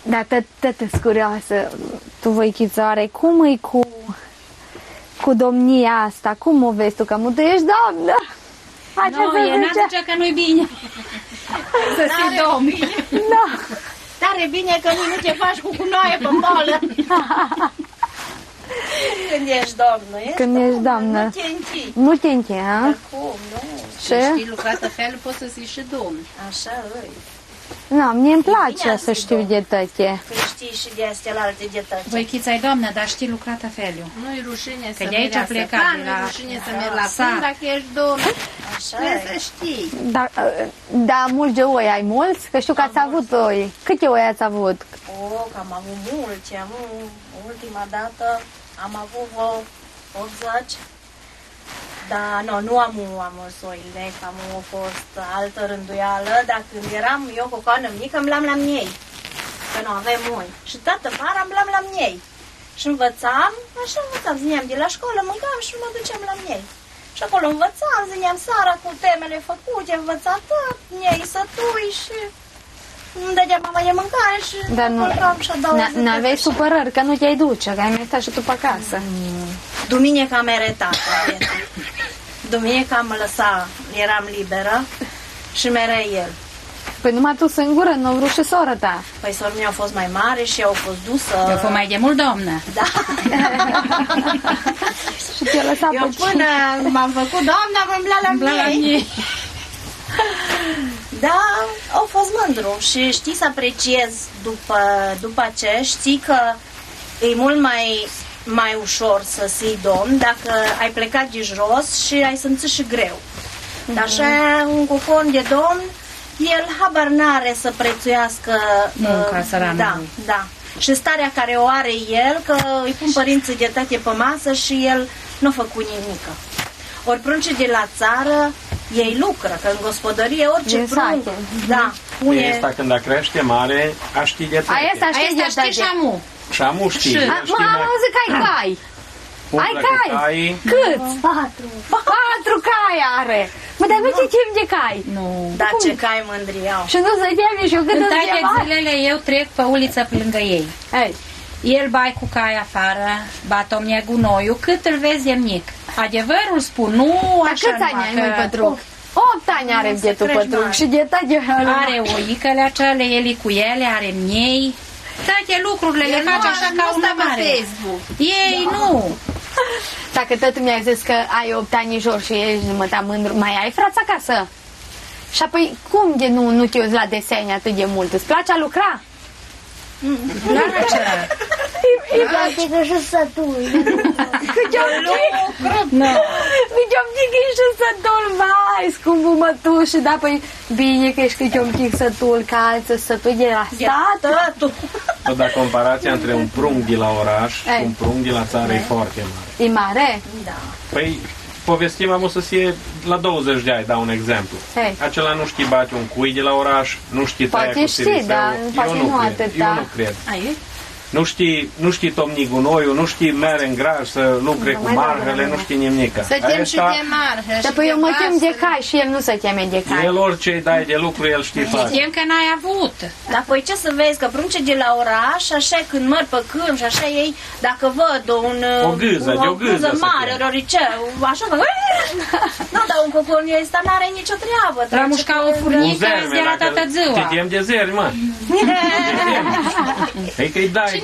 S1: Dar tot curioasă, tu, Voichițoare, cum e cu domnia asta? Cum o vezi tu? Că tu ești doamnă?
S2: Nu, zice că nu-i bine. Să fii domn.
S1: Da.
S3: Tare bine că nu te faci cu cunoaie pe mală. Când ești doamnă,
S1: Când ești doamnă.
S3: Nu te închii.
S1: Nu te închii, ha?
S3: Cum, nu?
S5: Știi lucrată felul, poți să zici și domn.
S3: Așa îi.
S1: Da, mie îmi place să știu de tăte.
S3: Că știi și de astea alte de tăte.
S2: Voichița-i doamnă, dar știi lucrată felul.
S5: Nu-i rușine să
S2: de aici a plecat
S5: nu-i rușine să mergi la fund dacă ești domn.
S3: Așa
S5: trebuie să știi.
S1: Da, mulți de oi ai mulți? Că știu că ați avut oi. Câte oi ați avut?
S3: Că am avut mulți. Ultima dată am avut 80. Dar nu am soile, că am fost altă rânduială, dar când eram eu cu coană mică, îmi la miei, că nu avem oi. Și toată vara îmi la miei. Și învățam, zineam de la școală, mâncam și mă duceam la miei. Și acolo învățam, zineam seara cu temele făcute, învățam tot, miei sătui și îmi dădea mama de mâncare și culcam și a doua zi.
S1: N-aveai supărări că nu te-ai duce, că ai mai stat și tu pe acasă.
S3: Duminica am eretat. Duminica am lăsat, eram liberă și mereu el.
S1: Păi numai tu singură, nu a vrut și sora ta.
S3: Păi sora mea a fost mai mare și eu a fost dusă.
S2: Eu fost mai de mult doamnă.
S3: Da.
S1: Și te-a lăsat
S3: eu până m-am făcut doamna, m-am la miei. Da, a fost mândru și știi să apreciez după ce știi că e mult mai ușor să sii domn dacă ai plecat de jos și ai simțit și greu. Dar așa un cocon de domn, el habar n-are să prețuiască
S2: munca săranului.
S3: Da. Și starea care o are el, că îi pun părinții de tate pe masă și el nu a făcut nimică. Ori pruncii de la țară, ei lucră, că în gospodărie orice prunc. Da.
S4: Asta când crește mare, a ști de tăte.
S1: Asta știi
S2: și amu.
S4: Și amu știi.
S1: Am auzit că ai cai. Ai cai? Câți? 4 cai are. Mă, dar nu ce timp de cai.
S2: Nu.
S3: Dar ce cai mândri au.
S1: Și nu se teme și eu cât
S2: în toate zilele eu trec pe uliță pe lângă ei. El bai cu cai afară, bat-o-mi gunoiul, cât îl vezi e mic. Adevărul spun, nu așa.
S1: Dar câți ani ai, măi, Pătruc? 8 ani are bietul Pătruc și de tăte.
S2: Are oicăle acele, el cu ele, are miei. Toate lucrurile le face așa ca un mare. Ei nu.
S1: Dacă tot mi-ai zis că ai 8 ani jur și ești jumătate mândru, mai ai frați acasă? Și apoi cum de nu te uiți la desene atât de mult? Îți place a lucra?
S6: Îi place că și sătui.
S1: Câte-o pic ești și sătul, vai, scumpul mătușă, da, păi bine că ești câte-o pic sătul, ca alții sătul de la stat.
S4: Dar comparația între un prunc de la oraș și un prunc de la țară e foarte mare.
S1: E mare?
S3: Da.
S4: Păi, povestim, am o să fie la 20 de ani, dau un exemplu.
S1: Hey.
S4: Acela nu știi bate un cui de la oraș, nu știi tăia cu
S1: știi, dar poate nu atâta.
S4: Eu nu cred. Nu știi tomni gunoiul, nu știi mere în graj să lucre cu marhele, nu știi nimica.
S5: Să tem și de marhă.
S1: Dar păi eu mă tem de cai și el nu se teme de cai.
S4: El orice îi dai de lucru, el știe face.
S2: Știm că n-ai avut.
S3: Dar păi ce să vezi, că prunce de la oraș, așa când măr pe câmp și așa ei, dacă văd o gâză mare, rorice, așa că... Nu, dar un cocon ăsta n-are nicio treabă.
S2: La mușca o furnică de la toată ziua.
S4: Te tem de zeri, mă. Ei că-i dai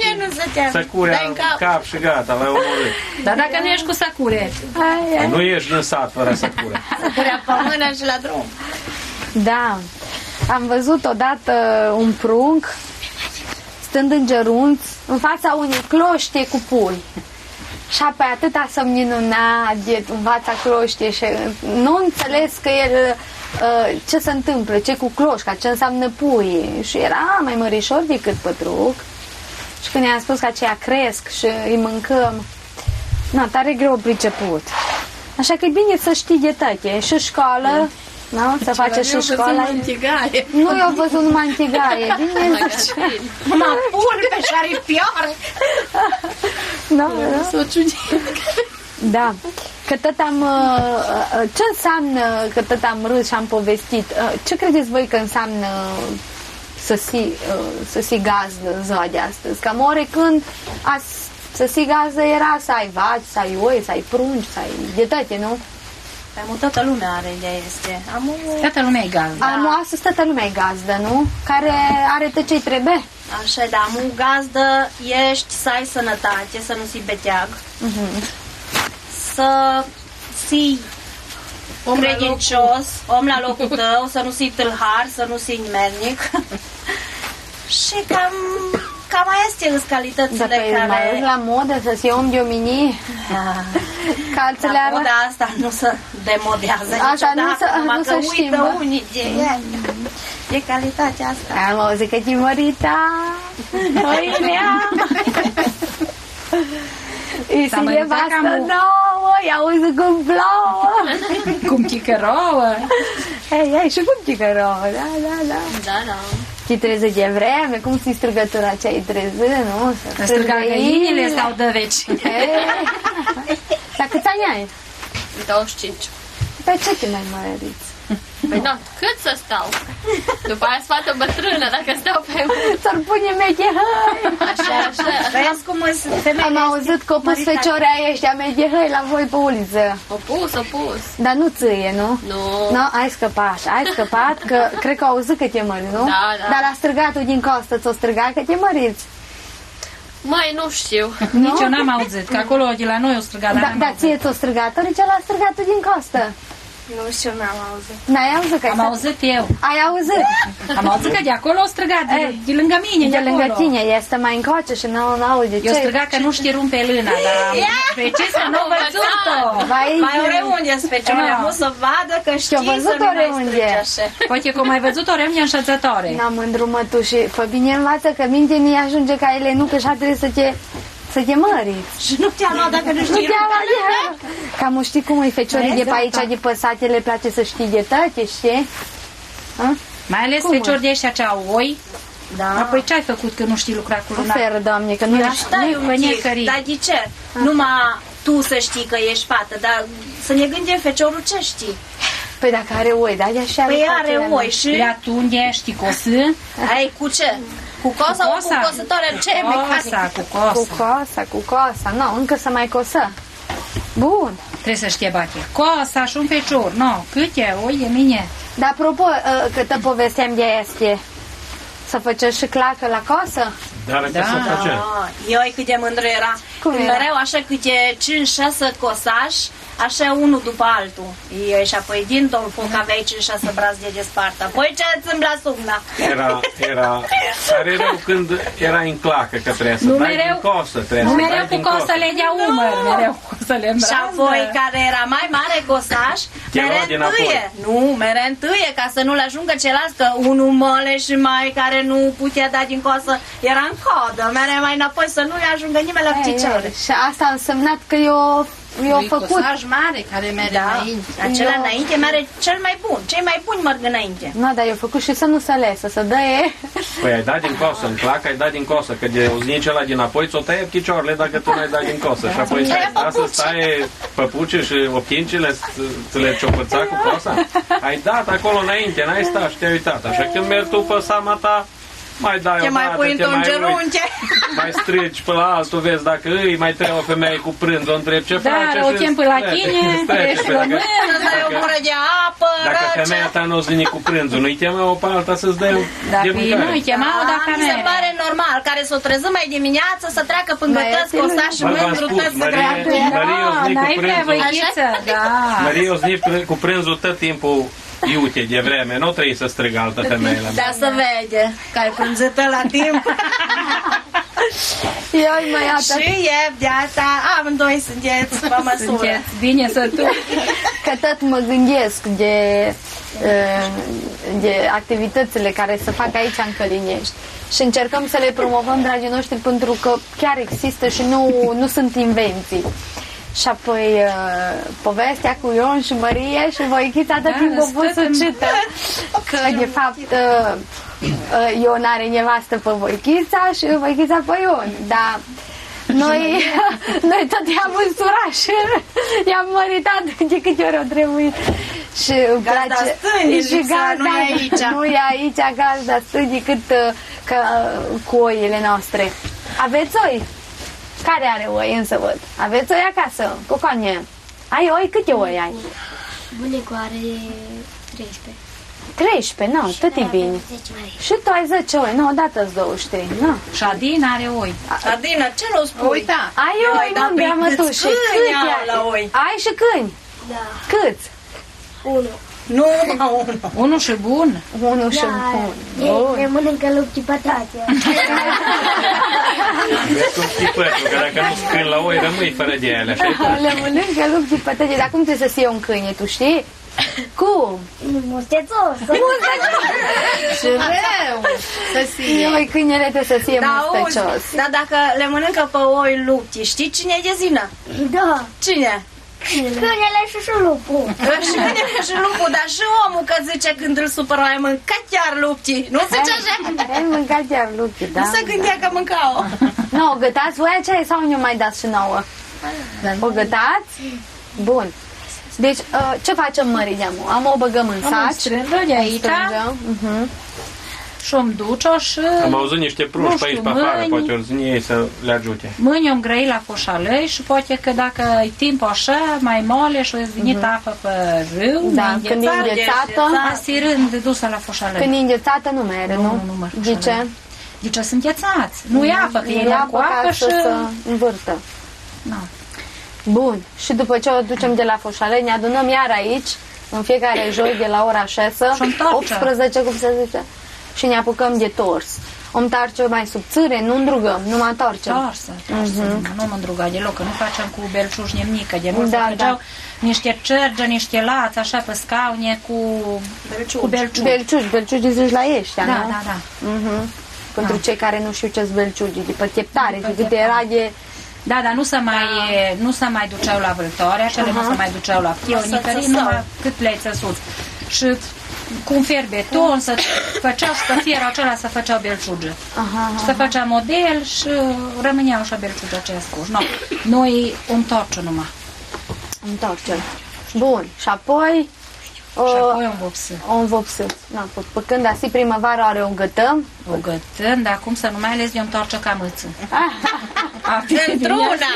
S4: săcurea în cap și gata, l-ai omorât.
S2: Dar dacă nu ești cu săcure.
S4: Nu ești în sat fără săcure.
S3: Săcurea pe mână și la drum.
S1: Da, am văzut odată un prunc stând în gerunț în fața unei cloște cu pui. Și apoi atâta să minuna în fața cloștii și nu înțeles că el ce se întâmplă, ce cu cloșca, ce înseamnă pui. Și era mai mărișor decât pătruc. Și când i-am spus că aceia cresc și îi mâncăm, tare greu priceput. Așa că e bine să știi de toate. Și școală, să face și școala. Nu, eu am văzut numai în tigaie. Bine să știi.
S3: Mă pulpe și aripioare.
S1: Da. Că tot am... Ce înseamnă că tot am râs și am povestit? Ce credeți voi că înseamnă să si gazdă în ziua de astăzi? Cam orecând să si gazdă era să ai vaci, să ai oi, să ai prunci, să ai de toate, nu?
S3: Toată lumea are ideea este.
S2: Toată lumea e gazdă.
S1: Astăzi toată lumea e gazdă, nu? Care are tot ce-i trebuie.
S3: Așa, da, un gazdă ești să ai sănătate, să nu fii beteag. Să fii credincios, om la locul tău, să nu fii tâlhar, să nu fii nimernic. Și cam astea sunt calitățile care...
S1: mai la modă să fie om de omenii. Calțele
S3: arată... moda asta nu se demodează niciodată, numai că uită unii de ea. E calitatea asta.
S1: Am auzit că Timorita, Oinea, îi se nevastă nouă, i-a auzit cum plouă.
S2: Cum chicărouă.
S1: Ei, și cum chicărouă, da. Și treză de vreme, cum ți strigătura ce-ai treză, nu?
S2: Să strigă găinile sau dă vecine.
S1: Dar câți ani ai?
S5: 25.
S1: Pe ce te mai măriți?
S5: Păi nu, cât să stau? După aia sfată bătrână, dacă stau pe mult.
S1: Ți-ar pune mechehăi.
S5: Așa.
S3: Vezi cum sunt femeile.
S1: Am auzit că o pus feciorea ăștia mechehăi la voi pe uliță.
S5: O pus.
S1: Dar nu țâie, nu?
S5: Nu.
S1: Nu, ai scăpat, că cred că au auzit că te mări, nu?
S5: Da.
S1: Dar la străgatul din costă ți-o străgat că te măriți.
S5: Mai nu știu.
S2: Nici eu n-am auzit, că acolo de la noi o străgat.
S1: Da, ție ți-o străgat, orice la străgatul din costă.
S3: Nu știu, n-am auzit.
S1: N-ai auzit că
S2: am auzit eu.
S1: Ai auzit?
S2: Am auzit că de acolo o străgat, de lângă mine,
S1: de lângă tine, este mai încoace și nu aude.
S2: Eu străgat că nu știi rumpe lâna, dar pe ce să nu văzut-o?
S3: Mai oriunde speciale, am să vadă că știi să nu mai strânge așa.
S2: Poate că mai văzut o reunie înșățătoare.
S1: N-am îndrumat tu și fă bine învață că minte nu ajunge ca ele, nu, că așa trebuie să te măriți.
S3: Și nu te-a luat dacă nu știi.
S1: Cam știi cum e feciorii de pe aici, de păsate, le place să știi de toate, știi?
S2: Mai ales feciori de ăștia ce au oi.
S3: Da.
S2: Apoi ce ai făcut că nu știi lucra cu luna?
S1: Oferă, Doamne, că nu
S3: ești dar de ce? Numai tu să știi că ești fată, dar să ne gândim feciorul ce știi.
S1: Păi dacă are oi, da?
S3: Păi are oi și...
S2: Le atunde, știi cosă?
S3: Ai cu ce? Cu cosa sau cu cosătoare? Ce mecanică?
S1: Cu cosa. Nu, încă să mai cosă. Bun.
S2: Trebuie să știe bate. Cosa și un fecior. Nu, câte? Oi, e mine.
S1: Dar apropo, că te povesteam de astea, să faceți și clacă la cosă?
S4: Dar da. Să face.
S3: Eu cât de mândră era. Când mereu așa câte 5-6 cosași, așa unul după altul. Eu și apoi din domnul foc aveai 5-6 brazi de despart. Apoi ce îți îmbla sumna?
S4: Era tare rău când era în clacă că trebuie să dai din cosă.
S2: Nu mereu cu cosele de umăr, mereu cu cosele în
S3: Și apoi care era mai mare cosaș, mere întâie ca să nu-l ajungă celălalt, că unul măle și mai care nu putea da din cosă era în codă, mere mai înapoi să nu-i ajungă nimeni la picioare.
S1: Și asta a însemnat că eu eu făcut...
S5: Cosaj mare care merge înainte.
S3: Acela înainte merge cel mai bun. Cei mai buni merg înainte.
S1: Nu, dar eu făcut și să nu se lese, să dă-e...
S4: Păi ai dat din cosă, în clac ai dat din cosă, că de uznici ăla din apoi ți-o tăie picioarele dacă tu n-ai dat din cosă. Și apoi să stai păpuci și optincile să le ciopăța cu cosa. Ai dat acolo înainte, n-ai stat și te-ai uitat. Așa când mergi tu pe seama ta, mai dai
S3: Te mai pui într-un gerunche.
S4: Mai strigi pe la altul, vezi dacă îi mai trebuie o femeie cu prânz, o întrebi ce face.
S2: Da, o chem pe la tine, ești român,
S3: Îți dai o gură de apă
S4: dacă
S3: rece.
S4: femeia ta nu o zini cu prânzul, nu-i chemă o pe alta să-ți dea de mâncare.
S2: nu-i chemau dacă
S3: Mi se pare normal, care s-o treză mai dimineață să treacă până gătăți cu osta și mândru tăți să treacă.
S2: n-ai vrea văichiță, da.
S4: Marie o zni cu prânzul tot timpul iute de vreme, nu trebuie să strigă altă femeie la mine.
S3: Da, să vede că ai prânzită la timp.
S1: Ioi, mă, iată,
S3: Și e viața, amândoi sunteți pe măsură.
S2: Bine să tu.
S1: că tot mă gândesc de activitățile care se fac aici în Călinești. Și încercăm să le promovăm, dragii noștri, pentru că chiar există și nu sunt invenții. Și apoi povestea cu Ion și Marie și Voichița tot timpul a fost sucită. Că de fapt Ion are nevastă pe Voichița și Voichița pe Ion. Dar noi tot i-am însurat și i-am măritat de câte ori o trebuit. Și îmi place. Și gazda
S3: nu e aici.
S1: Nu e aici gazda stâni cât cu oile noastre. Aveți oi? Care are oi însă văd? Aveți oi acasă? Cocoanie? Ai oi? Câte oi ai?
S6: Bunicul are 13.
S1: 13, nu, tot e bine. Și tu ai 10 oi, nu, odată îți 23, nu?
S2: Și Adin are oi.
S3: Adina, ce nu spui?
S5: Uita,
S1: Ai oi,
S3: dar
S1: unde
S3: păi
S1: am
S3: câți
S1: tu? Și
S3: câini
S1: câți
S3: au
S1: ai?
S3: la oi?
S1: Ai și câini?
S6: Da.
S1: Câți?
S6: 1.
S3: Nu, mă, unul.
S2: Unul și bun.
S1: Unul și bun.
S6: Ei mănâncă lupti patate.
S4: Vezi cum știi pătul, că dacă nu scâni la oi, rămâi fără de ele, așa
S1: Le mănâncă lup de pătăge, dar cum trebuie să se iei un câine, tu știi? Cum?
S6: Mustețos.
S5: și rău să sie.
S1: Măi, câinele trebuie să fie mustăcios.
S3: Dar dacă le mănâncă pe oi lupti, știi cine e de zină?
S6: Da.
S3: Cine?
S6: Câinele și șulupul.
S3: Și câinele și lupul, dar și omul că zice când îl supără, ai mâncat chiar luptii. Nu zice așa?
S1: Ai mâncat chiar lupti, da?
S3: Nu se gândea că mâncau.
S1: Nu, o gătați voi aceea sau nu mai dați și nouă? O gătați? Bun. Deci, ce facem, Mărineamu? Am o băgăm în saci.
S2: Strângă de aici și îmi duce-o și...
S4: Am auzit niște pruși pe aici, pe afară, poate ori zni ei să le ajute.
S2: Mâine îmi grăi la foșalei și poate că dacă e timp așa, mai mole și o venit apă pe râu,
S1: Da, când e înghețată,
S2: asirând dusă la foșalei.
S1: când e înghețată nu mere, nu?
S2: Nu merg
S1: De ce?
S2: De ce sunt ghețați? Nu e apă, că e cu apă
S1: ca
S2: și...
S1: să învârtă.
S2: Nu.
S1: Bun. Și după ce o ducem de la foșale, ne adunăm iar aici, în fiecare joi, de la ora 6,
S2: Și-o întoarce.
S1: 18, cum se zice, și ne apucăm de tors. O întoarce mai subțire, nu îndrugăm, nu mă întoarcem.
S2: Torsă. Nu mă îndruga deloc, că nu facem cu belșuși nimică. De mult
S1: Da,
S2: se făceau niște cerge, niște lați, așa pe scaune cu belciugi.
S1: Belciugi zici la ăștia,
S2: Da,
S1: nu?
S2: da, da.
S1: Pentru cei care nu știu ce-s belciugi, de pe cheptare, de câte era de...
S2: Da, dar nu se mai duceau la vâltoare, acele nu se mai duceau la pionicării, numai cât le-ai țăsut. Și cu un fier beton să făceau și pe fierul acela să făceau belciuge. Să făcea model și rămâneau așa belciuge aceia scoși. No, noi întorce numai.
S1: Întoarce. Bun. Și apoi...
S2: Și apoi o învopsă.
S1: O învopsă. Pe când asi primăvara o gătăm.
S2: O gătăm, dar cum să nu mai ales de o întoarce ca mâță.
S3: Într-una.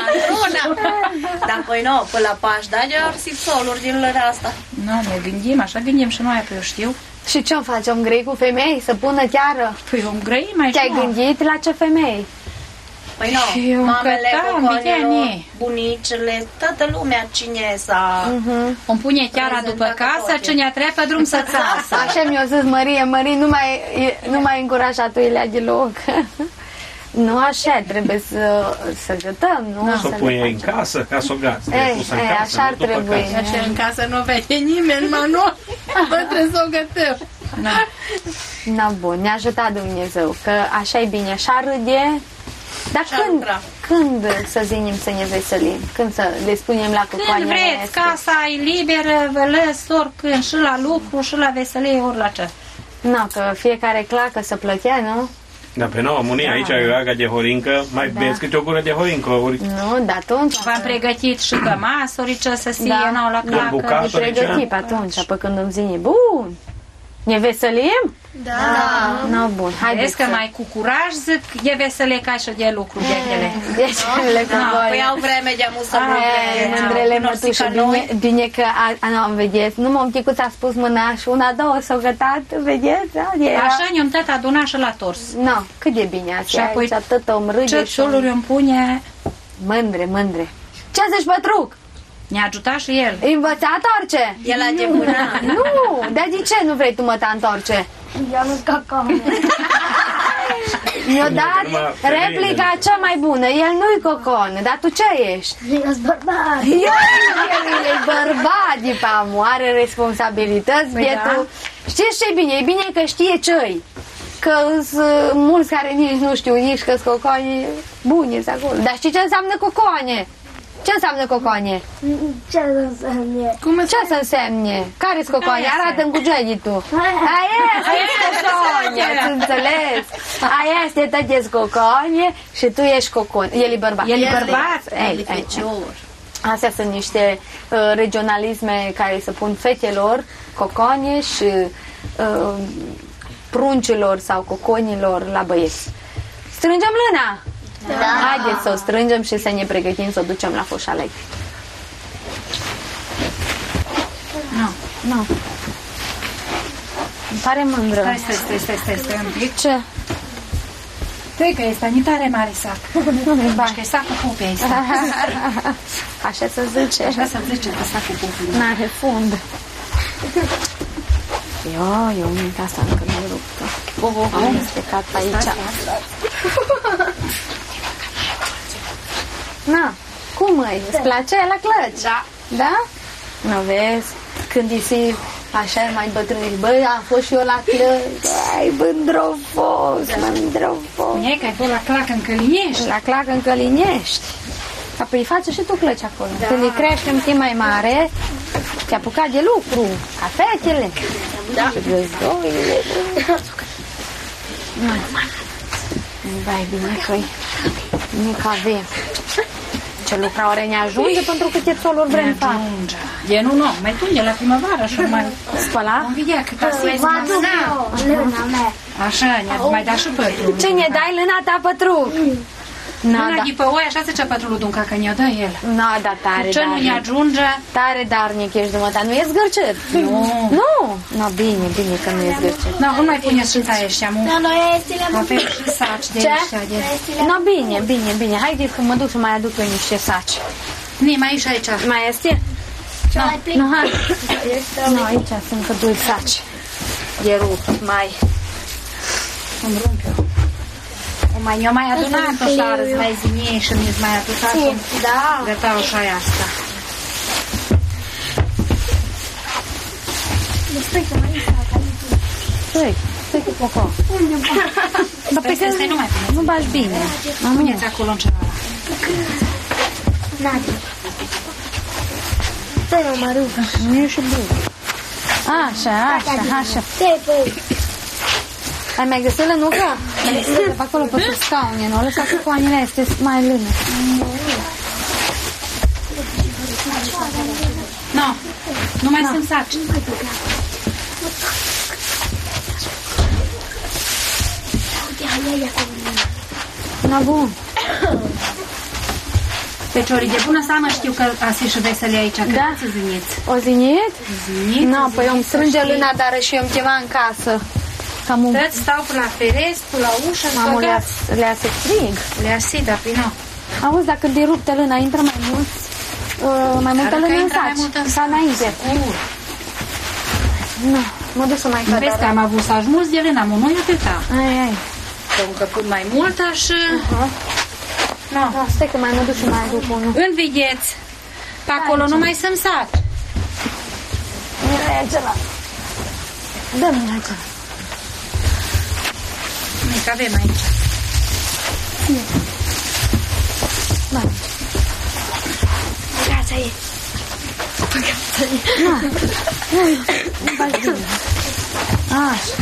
S3: Dar păi nu, până la Paști, da, de ori soluri din lăra asta.
S2: Nu, ne gândim, așa gândim și noi, apoi eu știu.
S1: Și ce facem? Grei cu femei? Să pună chiar?
S2: Păi o grăim mai
S1: Te-ai gândit la ce femei?
S3: Păi nu, mamele, cocoanelor, bunicele, toată lumea cine s-a...
S2: Îmi pune chiara după casă, cine trebuie pe drum să țasă.
S1: Așa mi-a zis Marie, nu mai încuraja tu Ilea deloc. Nu așa, trebuie să gătăm, nu?
S4: Să o pui în casă, ca să o gați.
S1: Așa ar trebui.
S5: Așa în casă nu vede nimeni, mă, nu? Bă, trebuie să o gătăm.
S1: Na, bun, ne-a ajutat Dumnezeu, că așa e bine, așa râde. Dar când să zinim să ne veselim? Când să le spunem la cocoanele
S2: Când vreți,
S1: noastre?
S2: casa e liberă, vă lăs oricând, și la lucru, și la veselie, ori la ce.
S1: Nu, că fiecare clacă să plătea, nu?
S4: Dar pe nouă, Muni, aici e aga de horincă, mai beți câte o gură de horincă, ori
S1: Nu, dar atunci...
S2: V-am pregătit și cămasurice să sie, n-au la clacă.
S4: bucat.
S1: E pregătit pe atunci, pe când îmi zine, bun, ne veselim?
S6: Da.
S1: Nu, bun, haideți
S2: Vezi că mai cu curaj zic, e veselie ca și de lucru, ghechele.
S1: Deci, le cocoane.
S3: Păi au vreme de amu să
S1: Mândrele mătușă, bine că am vedeți, nu m-am chicut, a spus mâna și una, două s-au gătat, vedeți?
S2: Așa ne-am tot adunat și la tors.
S1: Nu, cât de bine
S2: Și
S1: asta,
S2: apoi
S1: aici atât om râde
S2: ce
S1: și
S2: țoluri îmi pune,
S1: mândre. Ce zici, Pătruc?
S2: ne-a ajutat și el.
S1: E învățat orice?
S3: El a de bună.
S1: Nu, dar de ce nu vrei tu mă te întorce?
S6: Eu nu cacao.
S1: Mi-a dat replica cea mai bună, el nu-i cocon, dar tu ce ești?
S6: Eu-s bărbat.
S1: El e bărbat de pamu, are responsabilități, bietul. Știți ce e bine? E bine că știe ce-i. Că sunt mulți care nici nu știu, nici că-s cocoane buni acolo. Dar știi ce înseamnă cocoane? Ce înseamnă cocoane?
S6: Ce înseamnă?
S1: Ce să însemne? Care-s cocoane? Arată-mi cu genitul. Aia este cocoane, ați înțeles? Aia este tăteți cocoane și tu ești cocon. El e bărbat.
S2: El e bărbat.
S1: Ei, astea sunt niște regionalisme care se pun fetelor, cocoane și pruncilor sau coconilor la băieți. Strângem lâna! Da. Haideți să o strângem și să ne pregătim să o ducem la foșalei. Nu. Îmi pare mândră.
S2: Stai un pic.
S1: Ce?
S2: Păi că este tare mare sac.
S1: Nu-i bani.
S2: Că e sacul pupei ăsta.
S1: Așa se zice.
S2: Așa să zice că sacul pupei.
S1: N-are fund. Eu mint asta încă nu-i ruptă. Am stecat pe aici. Na, cum îi? Îți place la clăci?
S3: Da.
S1: Da? Nu vezi? Când isi așa mai bătrâni, băi, am fost și eu la clăci. Ai, mândrofos.
S2: E că ai fost la clacă în Călinești.
S1: La clacă în Călinești. Apoi face și tu clăci acolo. Da. Când îi crește un timp mai mare, te-a apucat de lucru. Ca fetele.
S3: Da.
S1: Și războile. Bai, bine că avem. Ce lucrare ne ajunge pentru câte țoluri vrem fac.
S2: E nu, mai tunde la primăvară și mai
S1: Spăla?
S2: vom vedea cât asemenea.
S6: Lâna mea.
S2: Așa, ne-a mai dat și pătrul.
S1: Ce ne dai lâna ta, Pătruc?
S2: Lâna de pe oi, așa zice pătrulul Dunca, că ne-o dă el.
S1: Nu, da, tare,
S2: Ce nu ne ajunge?
S1: Tare darnic ești, dumă, dar nu e zgârcit. Nu. Nu, bine că nu e zgârcit.
S2: Nu, nu mai puneți și taie ăștia, mu.
S6: La noi este la
S2: Avem și saci de
S1: Ce?
S2: ăștia.
S1: Nu, bine. Haideți că mă duc să mai aduc eu niște saci.
S2: Nu, mai ești aici.
S1: Mai este? Nu, hai. Nu, aici sunt că doi saci. De rupt, mai.
S2: Îmi rup eu. Eu mai adunat așa, îți mai zinie și mi-ți mai adunat.
S6: Da.
S2: Gătau și aia asta.
S1: Stai cu coco.
S2: Stai, nu mai puneți.
S1: Nu bași bine.
S2: Puneți acolo în celălalt.
S6: Nadia. Stai, mă rog.
S1: Nu e și bun. Așa.
S6: Stai, băi.
S1: Ai mai găsit lănucă? De pe acolo pe sub scaune, nu? Lăsa cu coanele este mai lână.
S2: Nu mai sunt saci.
S1: Na, bun.
S2: Feciorii de bună seamă știu că ați și veselie aici, că
S1: Da.
S2: să ziniți.
S1: O zinit?
S2: Ziniți.
S1: Nu, păi eu îmi strânge lâna, dar și eu îmi ceva în casă. Cam un...
S2: Toți stau pe la ferestru, la ușă,
S1: Mamă, le-a se frig.
S2: le-a da, pe nu.
S1: Auzi, dacă de ruptă lâna, intră mai mulți, mai multă lână în saci. Sau înainte. Nu, mă duc să mai
S2: Vezi că
S1: cadă.
S2: am avut saci mulți de lână, mă, nu e atâta.
S1: Ai.
S2: Că am încăput mai multă și...
S1: Da, stai că mai mă duc și mai aduc unul.
S2: Învideți. Pe acolo nu mai sunt saci.
S1: Mira acela. Dă-mi acela.
S2: Nu, că avem aici.
S1: Nu faci bine. Așa.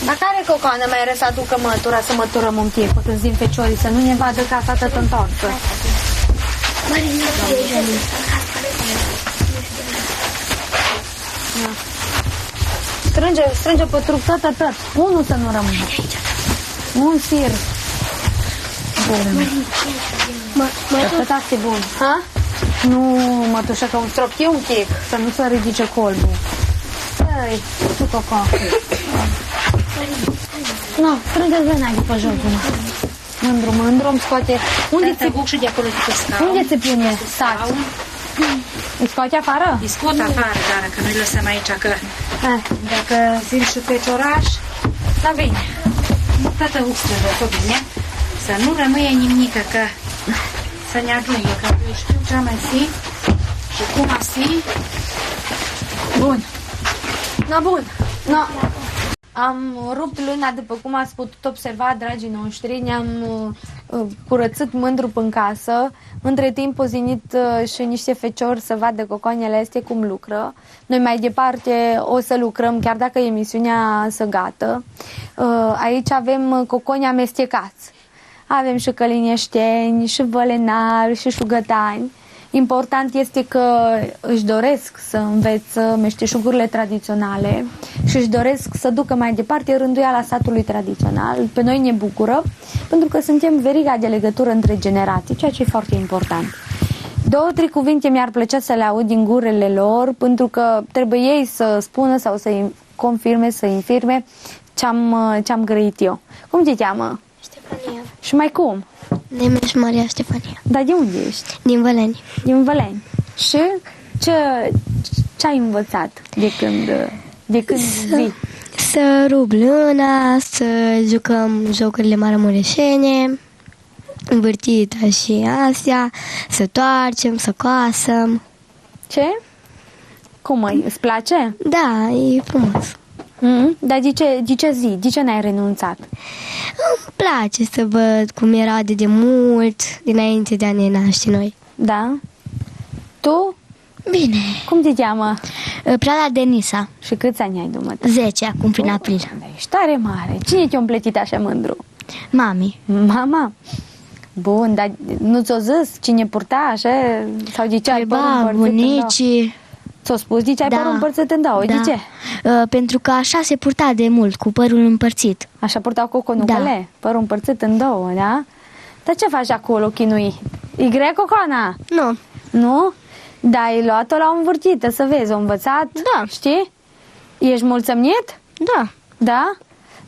S1: Dar care cocoană mai are să aducă mătura, să măturăm un pic, când zim feciorii, să nu ne vadă casa tot întoarcă? Strânge pe trup tot. Unul să nu rămână. Un sir. Bun. Tot asta e bun. Ha? Nu, mătușă, că un stroptie un pic, să nu se ridice colbul. Ei, tu coco. Nu, strânge-ți vena de pe jos, Mândru, îmi scoate. Unde ți pune sac? Îi scoate afară?
S2: Îi scot afară, dar că nu-i lăsăm aici, că dacă zim și fecioraș, da bine. Toată ustră tot bine, să nu rămâie nimică, că să ne ajungă, că eu știu ce am si și cum a si. Bun.
S1: Bun. Am rupt luna, după cum ați putut observa, dragii noștri, ne-am curățit mândru în casă. Între timp, o zinit și niște feciori să vadă cocoanele astea cum lucră. Noi mai departe o să lucrăm, chiar dacă emisiunea să gata. Aici avem coconi amestecați. Avem și călineșteni, și vălenari, și șugătani. Important este că își doresc să învețe meșteșugurile tradiționale și își doresc să ducă mai departe rânduiala satului tradițional. Pe noi ne bucură, pentru că suntem veriga de legătură între generații, ceea ce e foarte important. 2-3 cuvinte mi-ar plăcea să le aud din gurile lor, pentru că trebuie ei să spună sau să confirme, să infirme ce-am grăit eu. Cum te cheamă?
S7: Ștefania.
S1: Și mai cum?
S7: Nemes Maria Ștefania.
S1: Dar de unde ești?
S7: Din Văleni.
S1: Din Văleni. Și ce ai învățat de când vii?
S7: Să rup lâna, să jucăm jocurile maramureșene, învârtita și astea, să toarcem, să coasăm.
S1: Ce? Cum îți place?
S7: Da, e frumos.
S1: Dar de ce zi? De ce n-ai renunțat?
S7: Îmi place să văd cum era de mult, dinainte de a ne naște noi.
S1: Da? Tu?
S7: Bine.
S1: Cum te cheamă?
S7: Prada Denisa.
S1: Și câți ani ai, dumă?
S7: 10, acum prin april.
S1: Ești tare mare. Cine te-a împletit așa mândru?
S7: Mami.
S1: Mama? Bun, dar nu ți-o zis cine purta așa? Sau de ce ai părul împărțit
S7: bunicii.
S1: Ți-o spus de ce ai părul împărțit în două?
S7: Da.
S1: De ce?
S7: Pentru că așa se purta de mult, cu părul împărțit.
S1: Așa purtau coconucele? Da. Părul împărțit în două, da? Dar ce faci acolo, chinui? E grea cocoana?
S7: Nu.
S1: Nu? Da, ai luat-o la o învârtită, să vezi, o învățat?
S7: Da.
S1: Știi? Ești mulțumit?
S7: Da.
S1: Da?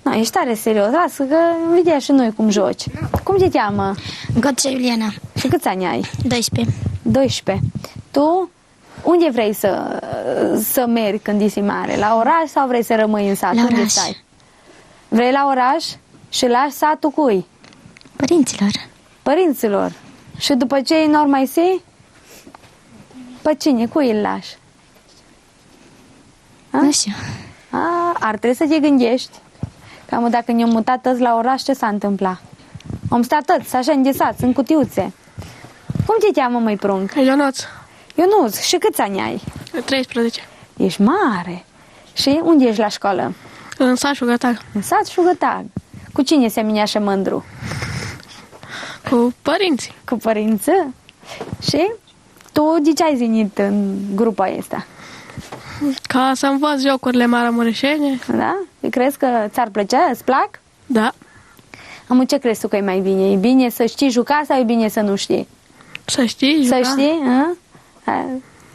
S1: Nu, ești tare serios, lasă că vedea și noi cum joci. Cum te cheamă?
S7: Gotce Iuliana.
S1: Și câți ani ai?
S7: 12.
S1: 12. Tu unde vrei să mergi când ești mare? La oraș sau vrei să rămâi în sat?
S7: La
S1: unde
S7: oraș.
S1: stai? Vrei la oraș și lași satul cui?
S7: Părinților.
S1: Părinților. Și după ce ei n-or mai si? Pe cine? Cui îl lași? A?
S7: Nu știu.
S1: Ar trebui să te gândești. Cam dacă ne-am mutat toți la oraș, ce s-a întâmplat? Am stat toți, așa înghesați, în cutiuțe. Cum te cheamă, măi prunc?
S8: Ionuț.
S1: Ionuț, și câți ani ai?
S8: 13.
S1: Ești mare. Și unde ești la școală?
S8: În sat Șugătag.
S1: În sat Șugătag. Cu cine se așa mândru?
S8: Cu părinții.
S1: Cu părinții? Și tu de ce ai zinit în grupa asta?
S8: Ca să învăț jocurile maramureșene.
S1: Da? Crezi că ți-ar plăcea? Îți plac?
S8: Da.
S1: Amu, ce crezi tu că e mai bine? E bine să știi juca sau e bine să nu știi?
S8: Să știi juca.
S1: Să știi?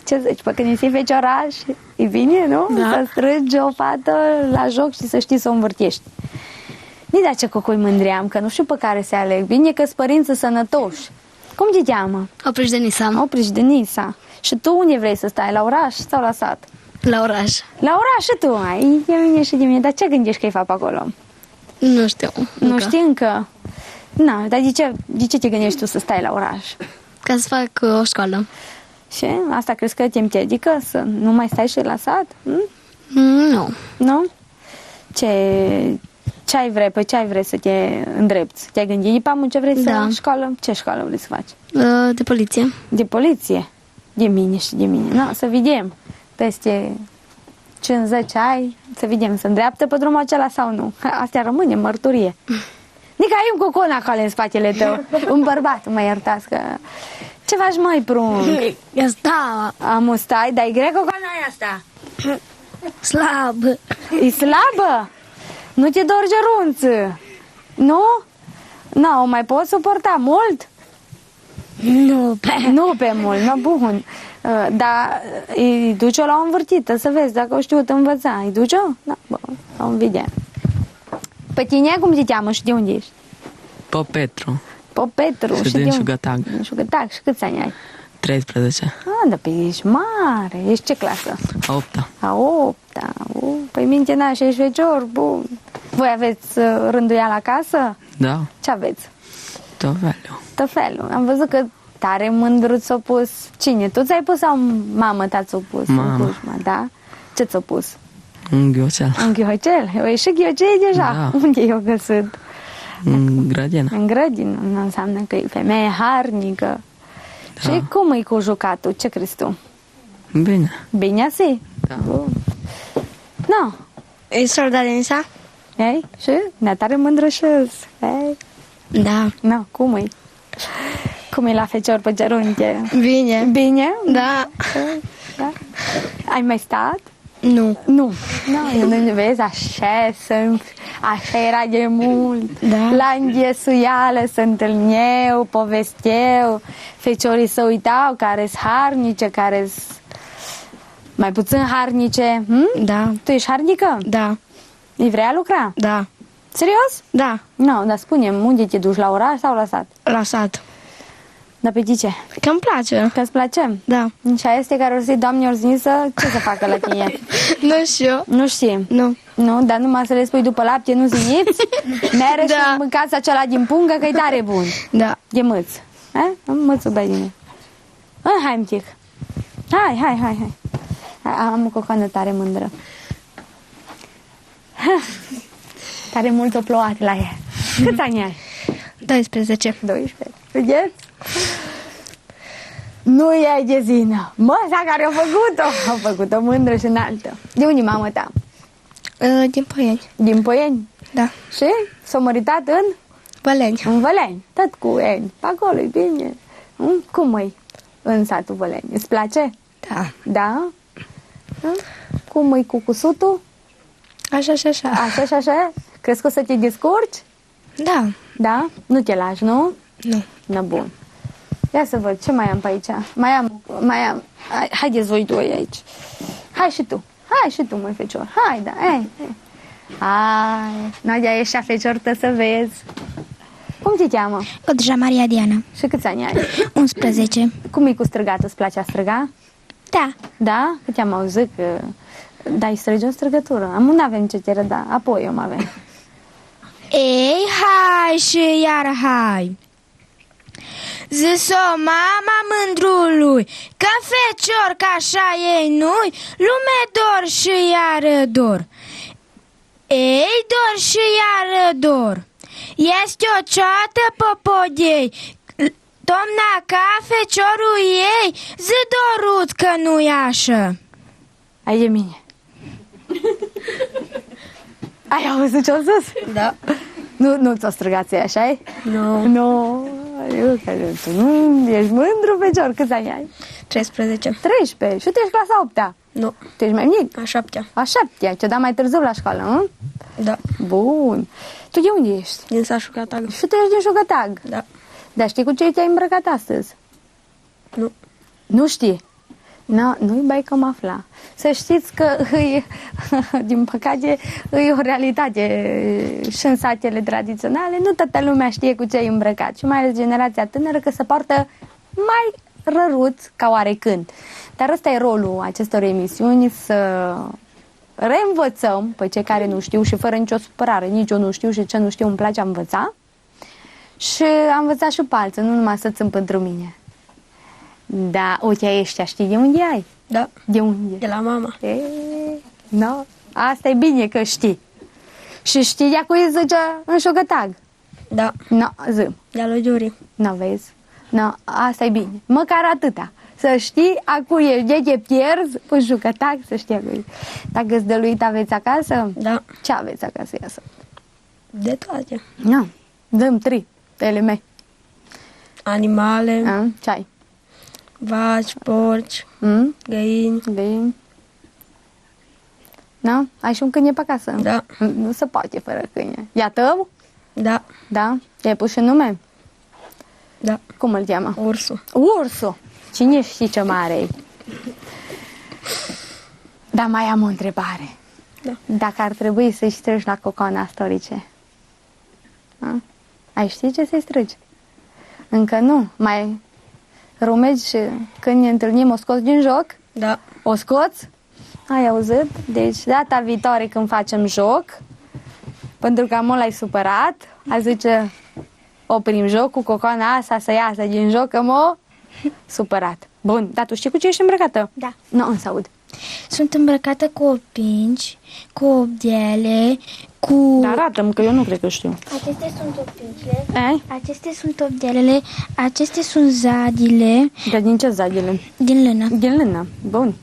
S1: Ce zici? Păi când ești fecioraș, e bine, nu?
S8: Da.
S1: Să strângi o fată la joc și să știi să o învârtești. Nici de ce cocoi mândream, că nu știu pe care se aleg. Bine că-s părinți sănătoși. Cum te cheamă?
S7: Opriș Denisa.
S1: Opriș Denisa. Și tu unde vrei să stai? La oraș sau la sat?
S7: La oraș.
S1: La oraș și tu ai. De mine și de mine. Dar ce gândești că-i fac acolo?
S7: Nu știu.
S1: Nu știi încă? Na, dar de ce te gândești tu să stai la oraș?
S7: Ca să fac o școală.
S1: Și asta crezi că te împiedică să nu mai stai și la sat?
S7: Nu.
S1: Nu? Ce Ce ai vrea? Pe ce ai vrea să te îndrepți? Te-ai gândit, Pamu, ce vrei să
S7: Da.
S1: școală? Ce școală vrei să faci?
S7: De poliție.
S1: De poliție? De mine și de mine. No, să vedem. Peste 50 ai, să vedem, să îndreaptă pe drumul acela sau nu. Asta rămâne mărturie. Nica, ai un cocon acolo în spatele tău. Un bărbat, mă iertați că... Ce faci, mai prunc?
S7: Asta,
S1: Am stai, dar e grea cocoana asta.
S7: slab.
S1: E slabă? Nu te dor gerunță? Nu? Nu, o mai poți suporta mult? Nu pe mult, nu bun. Dar îi duce-o la o învârtită, să vezi dacă o știut învăța. Îi duce-o? Da, bun, vom vedea. Pe tine cum te cheamă și de unde ești?
S9: Petru.
S1: Petru.
S9: Și din Șugătag.
S1: Din Șugătag. Și câți ani ai?
S9: 13.
S1: Dar pe ești mare. Ești ce clasă?
S9: A 8-a.
S1: A 8-a. Păi minte n-aș, ești fecior, bun. Voi aveți rânduială acasă?
S9: Da.
S1: Ce aveți?
S9: Tot felul.
S1: Tot felul. Am văzut că tare mândru ți-o pus. Cine? Tu ți-ai pus sau mama ta ți-o pus?
S9: Mama.
S1: Da? Ce ți-o pus?
S9: Un ghiocel.
S1: Un ghiocel? E și ghiocei deja?
S9: Da.
S1: Unde i-o găsit?
S9: În grădină.
S1: În grădină. Nu înseamnă că e femeie harnică.
S9: Da.
S1: Și cum e cu jucatul? Ce crezi tu?
S9: Bine.
S1: Bine asi?
S9: Da.
S1: Bun. No.
S7: E soldat din sa?
S1: Ei? Și? Ne tare mândră și ei?
S7: Da.
S1: No, cum e? Cum e la fecior pe gerunche?
S7: Bine.
S1: Bine?
S7: Da.
S1: Da? Ai mai stat?
S7: Nu.
S1: Nu. Nu, nu vezi, așa sunt, așa era de mult.
S7: Da.
S1: La înghesuială se întâlneau, povesteau, feciorii se uitau, care-s harnice, care-s mai puțin harnice.
S7: Da.
S1: Tu ești harnică?
S7: Da.
S1: Îi vrea lucra?
S7: Da.
S1: Serios?
S7: Da.
S1: Nu, dar spune-mi, unde te duci, la oraș sau la sat?
S7: La sat.
S1: Dar pe ce?
S7: Că îmi place.
S1: Că îți place?
S7: Da.
S1: Și aia este care o să zic, Doamne Orzinisă, ce să facă la tine?
S7: Nu știu.
S1: Nu știi.
S7: Nu.
S1: Nu, dar numai să le spui după lapte, nu ziniți? Mere
S7: Da.
S1: și mâncați acela din pungă, că e tare bun.
S7: Da.
S1: De mâț. Mâțul dai din el. Hai, mtic. Hai. Am o cocoană tare mândră. Tare mult o plouat la ea. Câți ani ai?
S7: 12.
S1: 12. Vedeți? Nu e de zină. Măsa care a făcut-o mândră și înaltă. De unde mamă ta?
S7: Din Păieni.
S1: Din Păieni?
S7: Da.
S1: Și s-a măritat în?
S7: Văleni.
S1: În Văleni. Tot cu eni. Pe acolo e bine. Cum e în satul Văleni? Îți place?
S7: Da.
S1: Da? Cum e cu cusutul?
S7: Așa.
S1: Așa și așa? Crezi că o să te descurci?
S7: Da.
S1: Da? Nu te lași, nu?
S7: Nu.
S1: Na, bun. Ia să văd, ce mai am pe aici? Mai am. Haideți voi doi aici. Hai și tu, măi, fecior. Hai, da, hai. Nadia, ești a fecior, să vezi. Cum te cheamă?
S10: Codja Maria Diana.
S1: Și câți ani ai?
S10: 11.
S1: Cum e cu străgatul? Îți place a străga?
S10: Da.
S1: Da? Că te-am auzit că dai străgi o străgătură. Nu avem ce te răda, apoi eu mă avem.
S6: Ei, hai și iar hai. Zis-o mama mândrului, că fecior ca așa ei nu-i, lume dor și iară dor. Ei, dor și iară dor. Este o ceată popodei, domna ca feciorul ei, zi dorut că nu-i așa.
S1: Ai de mine. Ai auzit ce-o zis?
S7: Da.
S1: Nu ți-o străgați așa-i?
S7: Nu.
S1: Nu. Eu cred că tu nu ești mândru, fecior. Câți ani ai?
S7: 13.
S1: 13. Și tu ești clasa 8-a?
S7: Nu.
S1: Tu ești mai mic?
S7: A 7-a.
S1: A 7-a. Ce-o da mai târziu la școală, nu?
S7: Da.
S1: Bun. Tu de unde ești?
S7: Din sat Șugătag.
S1: Și tu ești din Șugătag?
S7: Da.
S1: Dar știi cu ce te-ai îmbrăcat astăzi?
S7: Nu.
S1: Nu știi? Nu-i bai că mă afla. Să știți că, din păcate, e o realitate și în satele tradiționale. Nu toată lumea știe cu ce e îmbrăcat. Și mai ales generația tânără, că se poartă mai răruț ca oarecând. Dar ăsta e rolul acestor emisiuni, să reînvățăm pe cei care nu știu și fără nicio supărare. Nici eu nu știu și ce nu știu îmi place a învăța. Și am învățat și pe alții, nu numai să țin pentru mine. Da, uite, ăștia, știi de unde ai?
S7: Da.
S1: De unde?
S7: De la mama.
S1: No. Asta e bine că știi. Și știi de-a cui zice înșugătag?
S7: Da.
S1: No, zi.
S7: De-a lui Giuri.
S1: No, vezi? No, asta e bine. Măcar atâta. Să știi a cui ești, de ce pierzi, până jucătac, să știi a cui. Dacă îți dăluit aveți acasă?
S7: Da.
S1: Ce aveți acasă, iasă?
S7: De toate.
S1: No, dăm 3 elemente.
S7: Animale.
S1: Ce ai?
S7: Vaci, porci, găini.
S1: Găini. Da? Ai și un câine pe acasă?
S7: Da.
S1: Nu se poate fără câine. E a tău?
S7: Da.
S1: Da? I-ai pus și nume?
S7: Da.
S1: Cum îl cheamă?
S7: Ursul.
S1: Ursul! Cine știe ce mare e? Dar mai am o întrebare.
S7: Da.
S1: Dacă ar trebui să-i strigi la cocoana storice, ai ști ce să-i strigi? Încă nu. Mai rumegi și când ne întâlnim o scoți din joc?
S7: Da.
S1: O scoți? Ai auzit? Deci data viitoare când facem joc, pentru că mult l-ai supărat, a zice oprim jocul, cocoana asta să iasă din joc, că m-o supărat. Bun, dar tu știi cu ce ești îmbrăcată?
S6: Da.
S1: Nu, însă aud.
S6: Sunt îmbrăcată cu opinci, cu obdele, cu...
S1: Dar arată-mi, că eu nu cred că știu.
S6: Acestea sunt opincile,
S1: Acestea
S6: sunt obdelele, acestea sunt zadile.
S1: Dar din ce zadile?
S6: Din lână.
S1: Din lână, bun.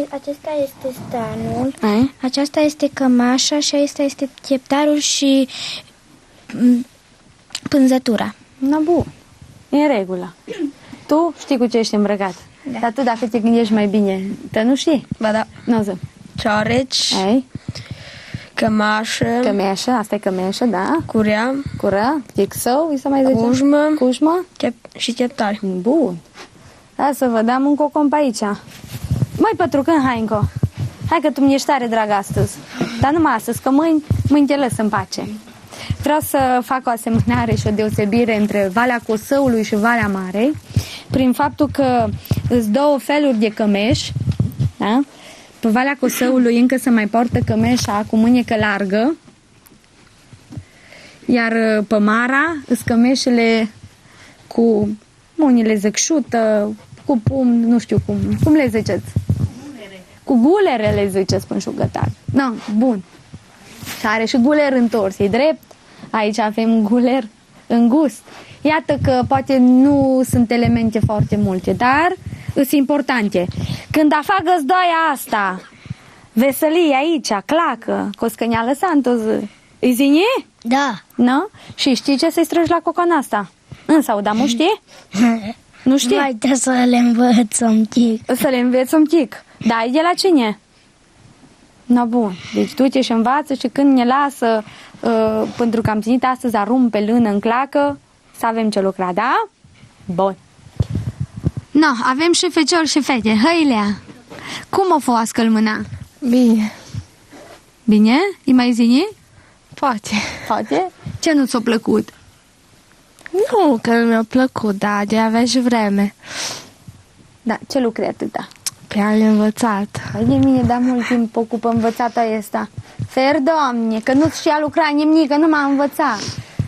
S6: Acesta este stanul, aceasta este cămașa și acesta este pieptarul și pânzătura.
S1: Na, bun. E în regulă. Tu știi cu ce ești îmbrăcat.
S6: Da.
S1: Dar tu dacă te gândești mai bine, te nu știi?
S7: Ba da.
S1: Nu zi.
S7: Cioareci. Cămașă.
S1: Cămeșă, asta e cămeșă, da.
S7: Curea.
S1: Cură, tixău, îi se mai zice?
S7: Cujmă.
S1: Cujmă.
S7: Și cheptari.
S1: Bun. Hai să vă dăm un cocon pe aici. Măi, Pătrucân, hai încă. Hai că tu mi-ești tare drag astăzi. Dar numai astăzi, că mâini te lăs în pace. Vreau să fac o asemănare și o deosebire între Valea Cosăului și Valea Marei, prin faptul că îți două feluri de cămeși, da? Pe Valea Cosăului încă se mai poartă cămeșa cu mânecă largă, iar pe Mara îs cămeșele cu mâinile zăcșută, cu pumn, nu știu cum le ziceți? Cu gulere le ziceți până șugătar. No, bun. Și are și guler întors, e drept. Aici avem guler îngust. Iată că poate nu sunt elemente foarte multe, dar sunt importante. Când afac găzdoaia asta, veselie aici, clacă, coscăneală santă zi. Îi zine?
S6: Da.
S1: Nu? Și știi ce să-i strângi la cocona asta? Însă, o damu știe? Nu știi?
S6: Mai trebuie să le învăț un pic.
S1: Să le înveți un pic. Da, e de la cine? No, bun. Deci tu te și învață și când ne lasă, pentru că am ținut astăzi arum pe lână în clacă, să avem ce lucra, da? Bun. No, avem și feciori și fete. Hăilea, cum o fost călmâna?
S8: Bine.
S1: Bine? Îi mai zine?
S8: Poate.
S1: Poate? Ce nu ți-a plăcut?
S8: Nu că nu mi-a plăcut, dar de avea și vreme.
S1: Da, ce lucre atâta?
S8: Pe am învățat.
S1: Hai de mine, da mult timp ocupă învățata asta. Fer, Doamne, că nu știa lucra nimic, că nu m-a învățat.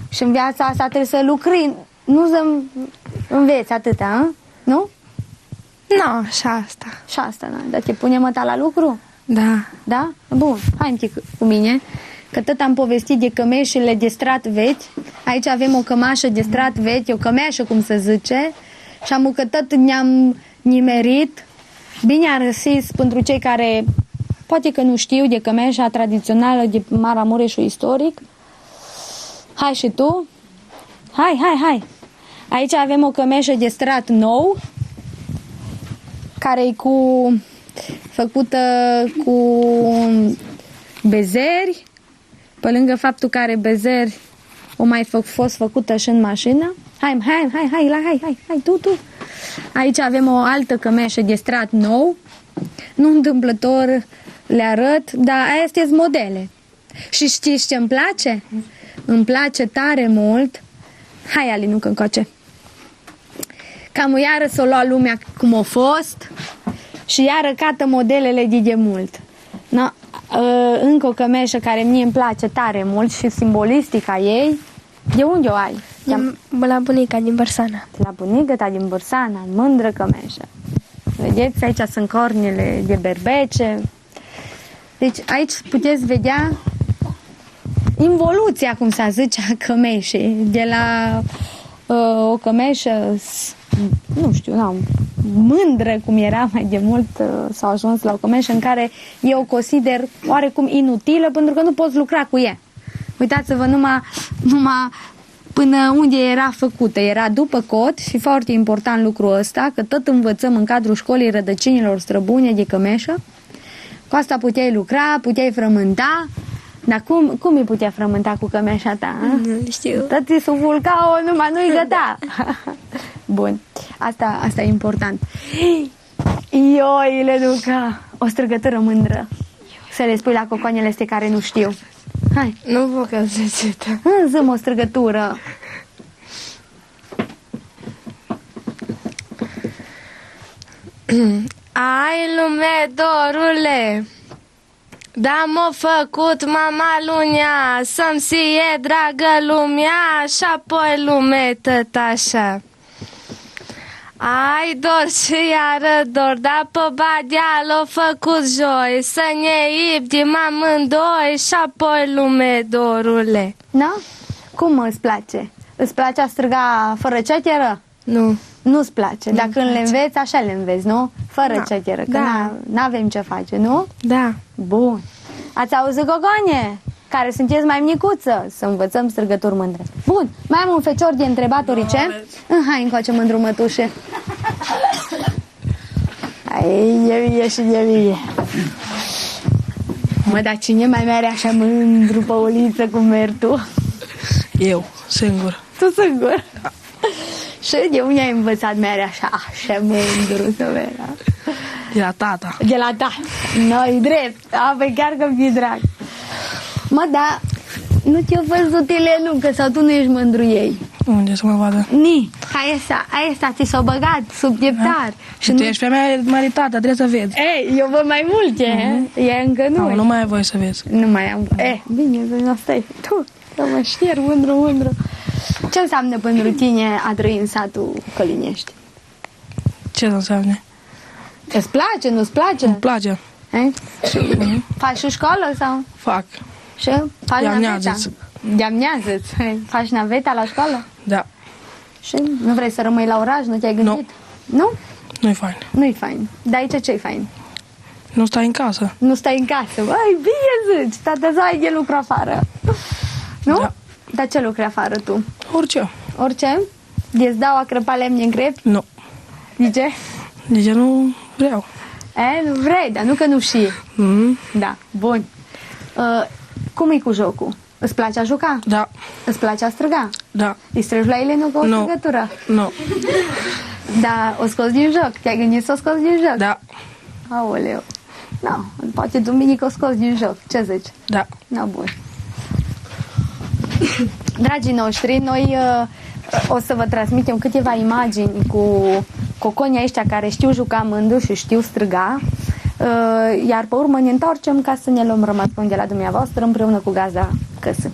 S1: Și în viața asta trebuie să lucri, nu să înveți atâta, a? Nu?
S8: Nu, și asta.
S1: Și asta, da. Dar te pune măta la lucru?
S8: Da.
S1: Da? Bun, hai un pic cu mine. Că tot am povestit de cămeșile de strat vechi. Aici avem o cămașă de strat vechi, o cămeașă, cum se zice. Și am că tot ne-am nimerit. Bine ar răsis pentru cei care poate că nu știu de cămeșa tradițională de Maramureșul istoric. Hai și tu. Hai. Aici avem o cămeșă de strat nou, care e făcută cu bezeri, pe lângă faptul că are bezeri, o mai fost făcută și în mașină. Hai, tu. Aici avem o altă cămeșă de strat nou, nu întâmplător le arăt, dar astea sunt modele. Și știți ce îmi place? Îmi place tare mult. Hai, Alinucă, încoace. Cam iară s-o lua lumea cum a fost și iară cată modelele de mult. No, încă o cămeșă care mie îmi place tare mult și simbolistica ei. De unde o ai?
S7: La bunica din Bărsana.
S1: La bunica ta din Bărsana, mândră cămeșă. Vedeți, aici sunt cornele de berbece. Deci aici puteți vedea involuția, cum s-a zice, a cămeșei. De la o cămeșă, nu știu, mândră cum era mai de mult, s-a ajuns la o cămeșă în care eu o consider oarecum inutilă pentru că nu poți lucra cu ea. Uitați-vă numai până unde era făcută. Era după cot și foarte important lucrul ăsta, că tot învățăm în cadrul școlii rădăcinilor străbune de cămeșă. Cu asta puteai lucra, puteai frământa. Dar cum îi putea frământa cu cămeșa ta?
S7: Nu știu.
S1: Tot îi sufulca-o, numai nu-i găta. Bun, asta e important. Ioile, Luca, o străgătură mândră. Să le spui la cocoanele astea care nu știu. Hai.
S8: Nu vă că zecetă.
S1: Zăm o străgătură.
S8: Ai lume, dorule, da m-a făcut mama lunea să-mi sie dragă lumea și apoi lume tot așa. Ai dor și iară dor, dar pe badea l-a făcut joi, să ne ibdim amândoi și apoi lume, dorule.
S1: Da? Cum îți place? Îți place a străga fără ceteră?
S8: Nu.
S1: Nu-ți place, dar când le înveți, așa le înveți, nu? Fără ceteră, că n-avem ce face, nu?
S8: Da.
S1: Bun. Ați auzit, gogoane? Care sunteți mai micuță? Să învățăm strigături mândre. Bun, mai am un fecior de întrebat, Orice? Hai încoace, mândru mătușe. Hai, e vie și e vie. Mă, dar cine mai mere așa mândru pe uliță cum mergi tu?
S11: Eu, singur.
S1: Tu singur? Și de unde ai învățat mere așa mândru să mergi?
S11: De la tata.
S1: De la tata. Noi drept. Păi chiar că mi-e drag. Mă, dar nu te-au văzut Elenucă sau tu nu ești mândru ei?
S11: Unde să mă vadă?
S1: Ni, hai sta, ți s-au băgat sub pieptar.
S11: Și tu ești femeia maritată, trebuie să vezi.
S1: Ei, eu văd mai multe, e încă nu.
S11: Nu mai ai voie să vezi.
S1: Nu mai am. Bine, nu stai. Tu, că mă știer, mândru. Ce înseamnă pentru tine a trăi în satul Călinești?
S11: Ce înseamnă?
S1: Îți place, nu-ți place?
S11: Îmi place.
S1: Faci și școală sau?
S11: Fac.
S1: Și faci naveta? De-amnează-ți. Faci naveta la școală?
S11: Da.
S1: Și nu vrei să rămâi la oraș? Nu te-ai gândit? Nu?
S11: Nu-i fain.
S1: Nu-i fain. Dar aici ce-i fain?
S11: Nu stai în casă.
S1: Nu stai în casă. Băi, bine zici, tata zai de lucru afară. Nu? Da. Dar ce lucri afară tu?
S11: Orice.
S1: Orice? De-ți dau a crăpa lemne în greb?
S11: Nu.
S1: De ce?
S11: De ce nu vreau.
S1: Nu vrei, dar nu că nu știi. Da, bun. Cum e cu jocul? Îți place a juca?
S11: Da.
S1: Îți place a străga?
S11: Da.
S1: Îi străgi la ele, nu cu o străgătură?
S11: Nu.
S1: Da, o scoți din joc? Te-ai gândit să o scoți din joc?
S11: Da.
S1: Aoleu. Da, poate duminică o scoți din joc. Ce zici?
S11: Da.
S1: Da, bun. Dragii noștri, noi o să vă transmitem câteva imagini cu coconii ăștia care știu juca mândru și știu străga, iar pe urmă ne întoarcem ca să ne luăm rămas de la dumneavoastră împreună cu gazda Căsă.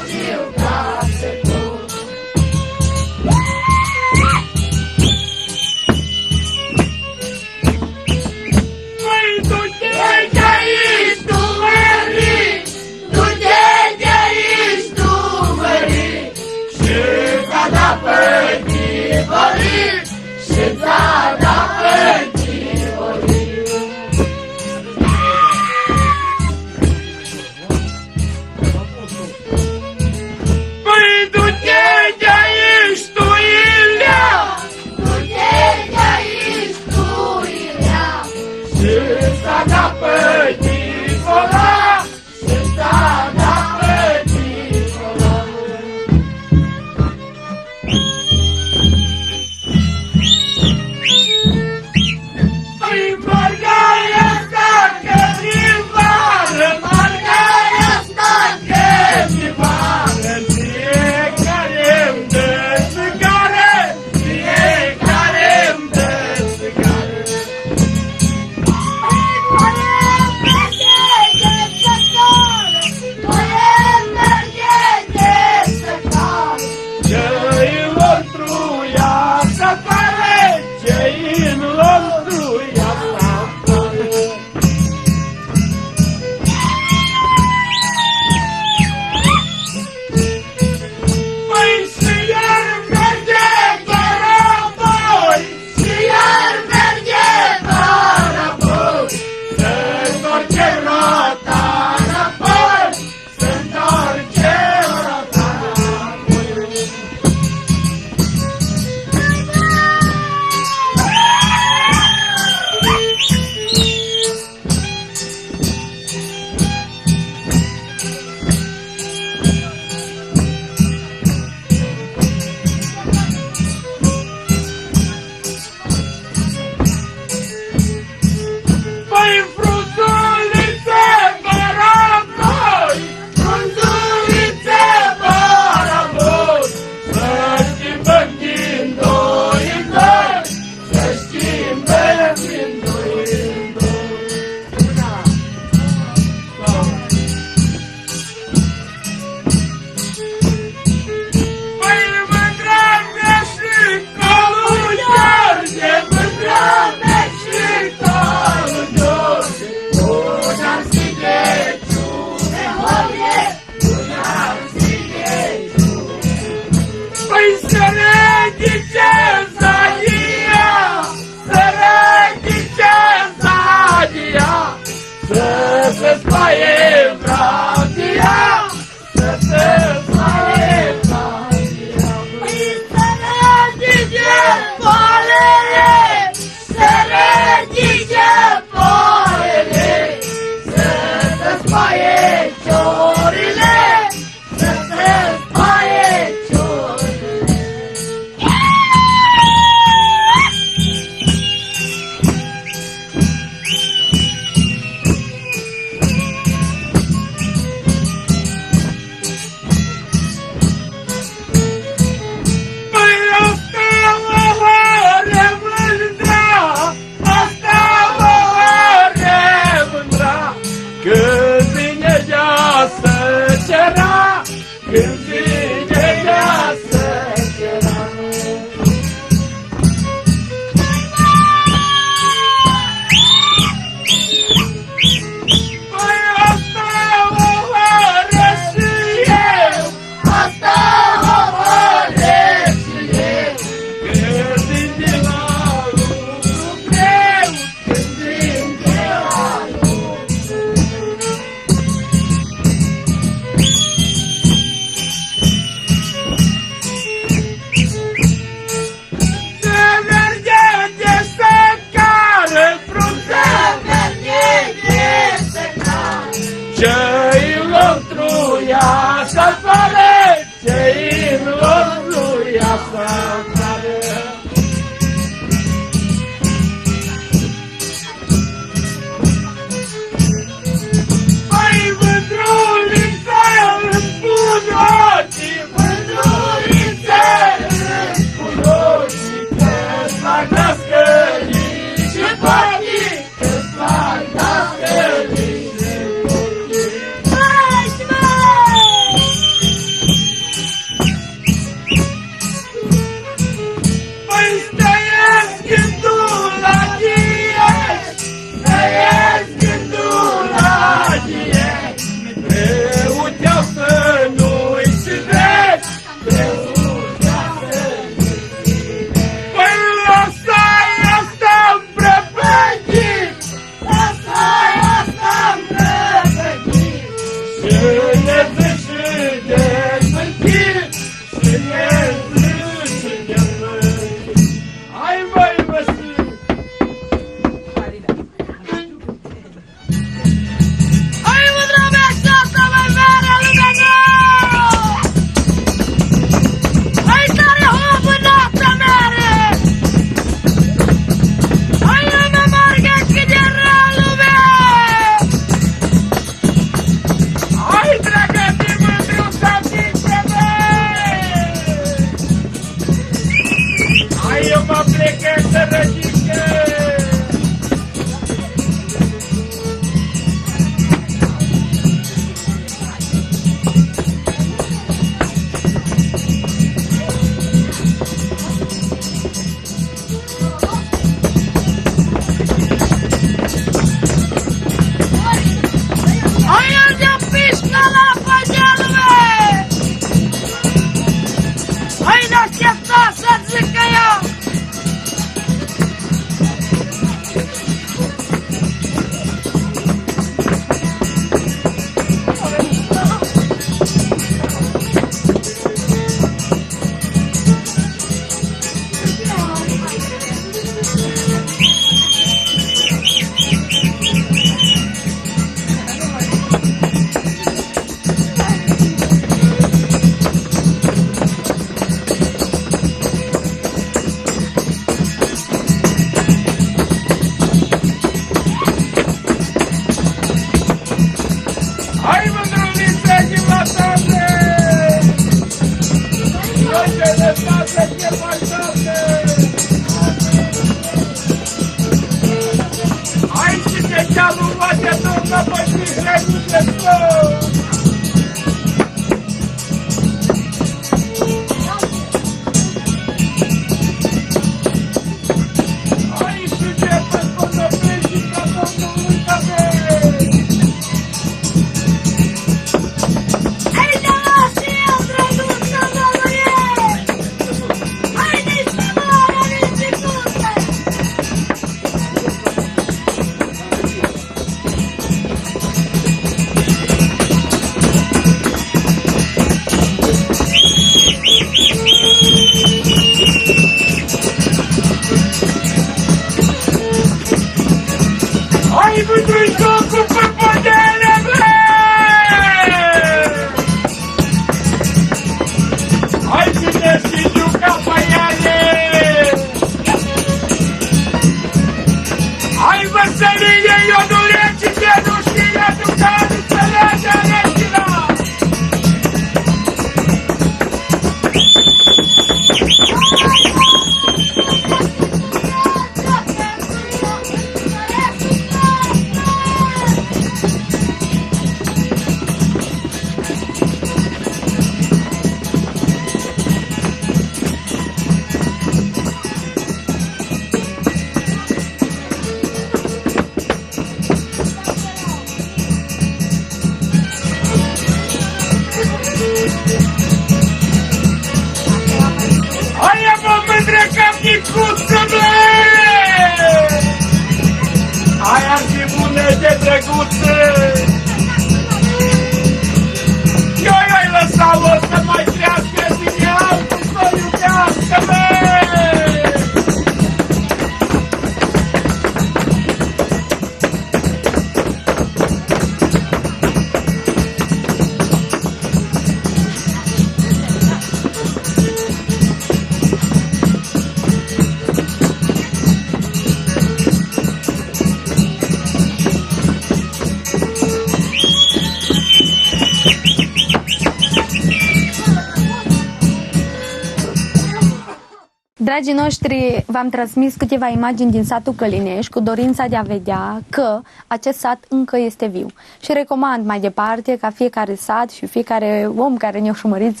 S1: Dragii noștri, v-am transmis câteva imagini din satul Călinești cu dorința de a vedea că acest sat încă este viu. Și recomand mai departe ca fiecare sat și fiecare om care ne-a urmărit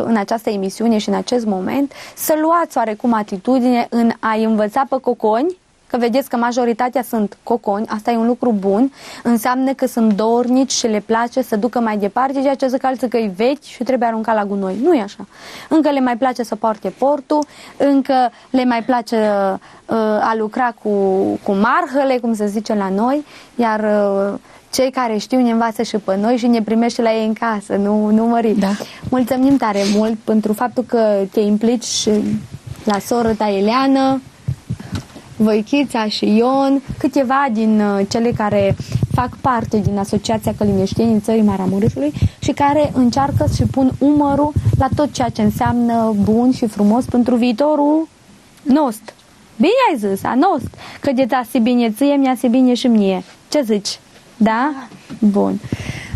S1: în această emisiune și în acest moment să luați oarecum atitudine în a-i învăța pe coconi, că vedeți că majoritatea sunt coconi, asta e un lucru bun, înseamnă că sunt dornici și le place să ducă mai departe, ceea ce zic alții că e vechi și trebuie aruncat la gunoi. Nu e așa. Încă le mai place să poarte portul, încă le mai place a lucra cu marhăle, cum se zice la noi, iar cei care știu ne învață și pe noi și ne primește la ei în casă, nu Mări. Da. Mulțumim tare mult pentru faptul că te implici la soră ta Eleană, Voichița și Ion, câteva din cele care fac parte din Asociația Călineșteni în țării Maramureșului și care încearcă și pun umărul la tot ceea ce înseamnă bun și frumos pentru viitorul nostru. Bine ai zis, a nostru, că de ți-a bine ție, mi-a bine și mie. Ce zici? Da? Bun.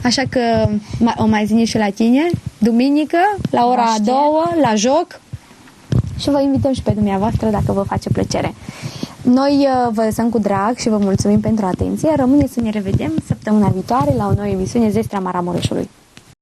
S1: Așa că o mai zine și la tine, duminică, la ora 2, la joc, și vă invităm și pe dumneavoastră dacă vă face plăcere. Noi vă lăsăm cu drag și vă mulțumim pentru atenție. Rămâne să ne revedem săptămâna viitoare la o nouă emisiune Zestrea Maramureșului.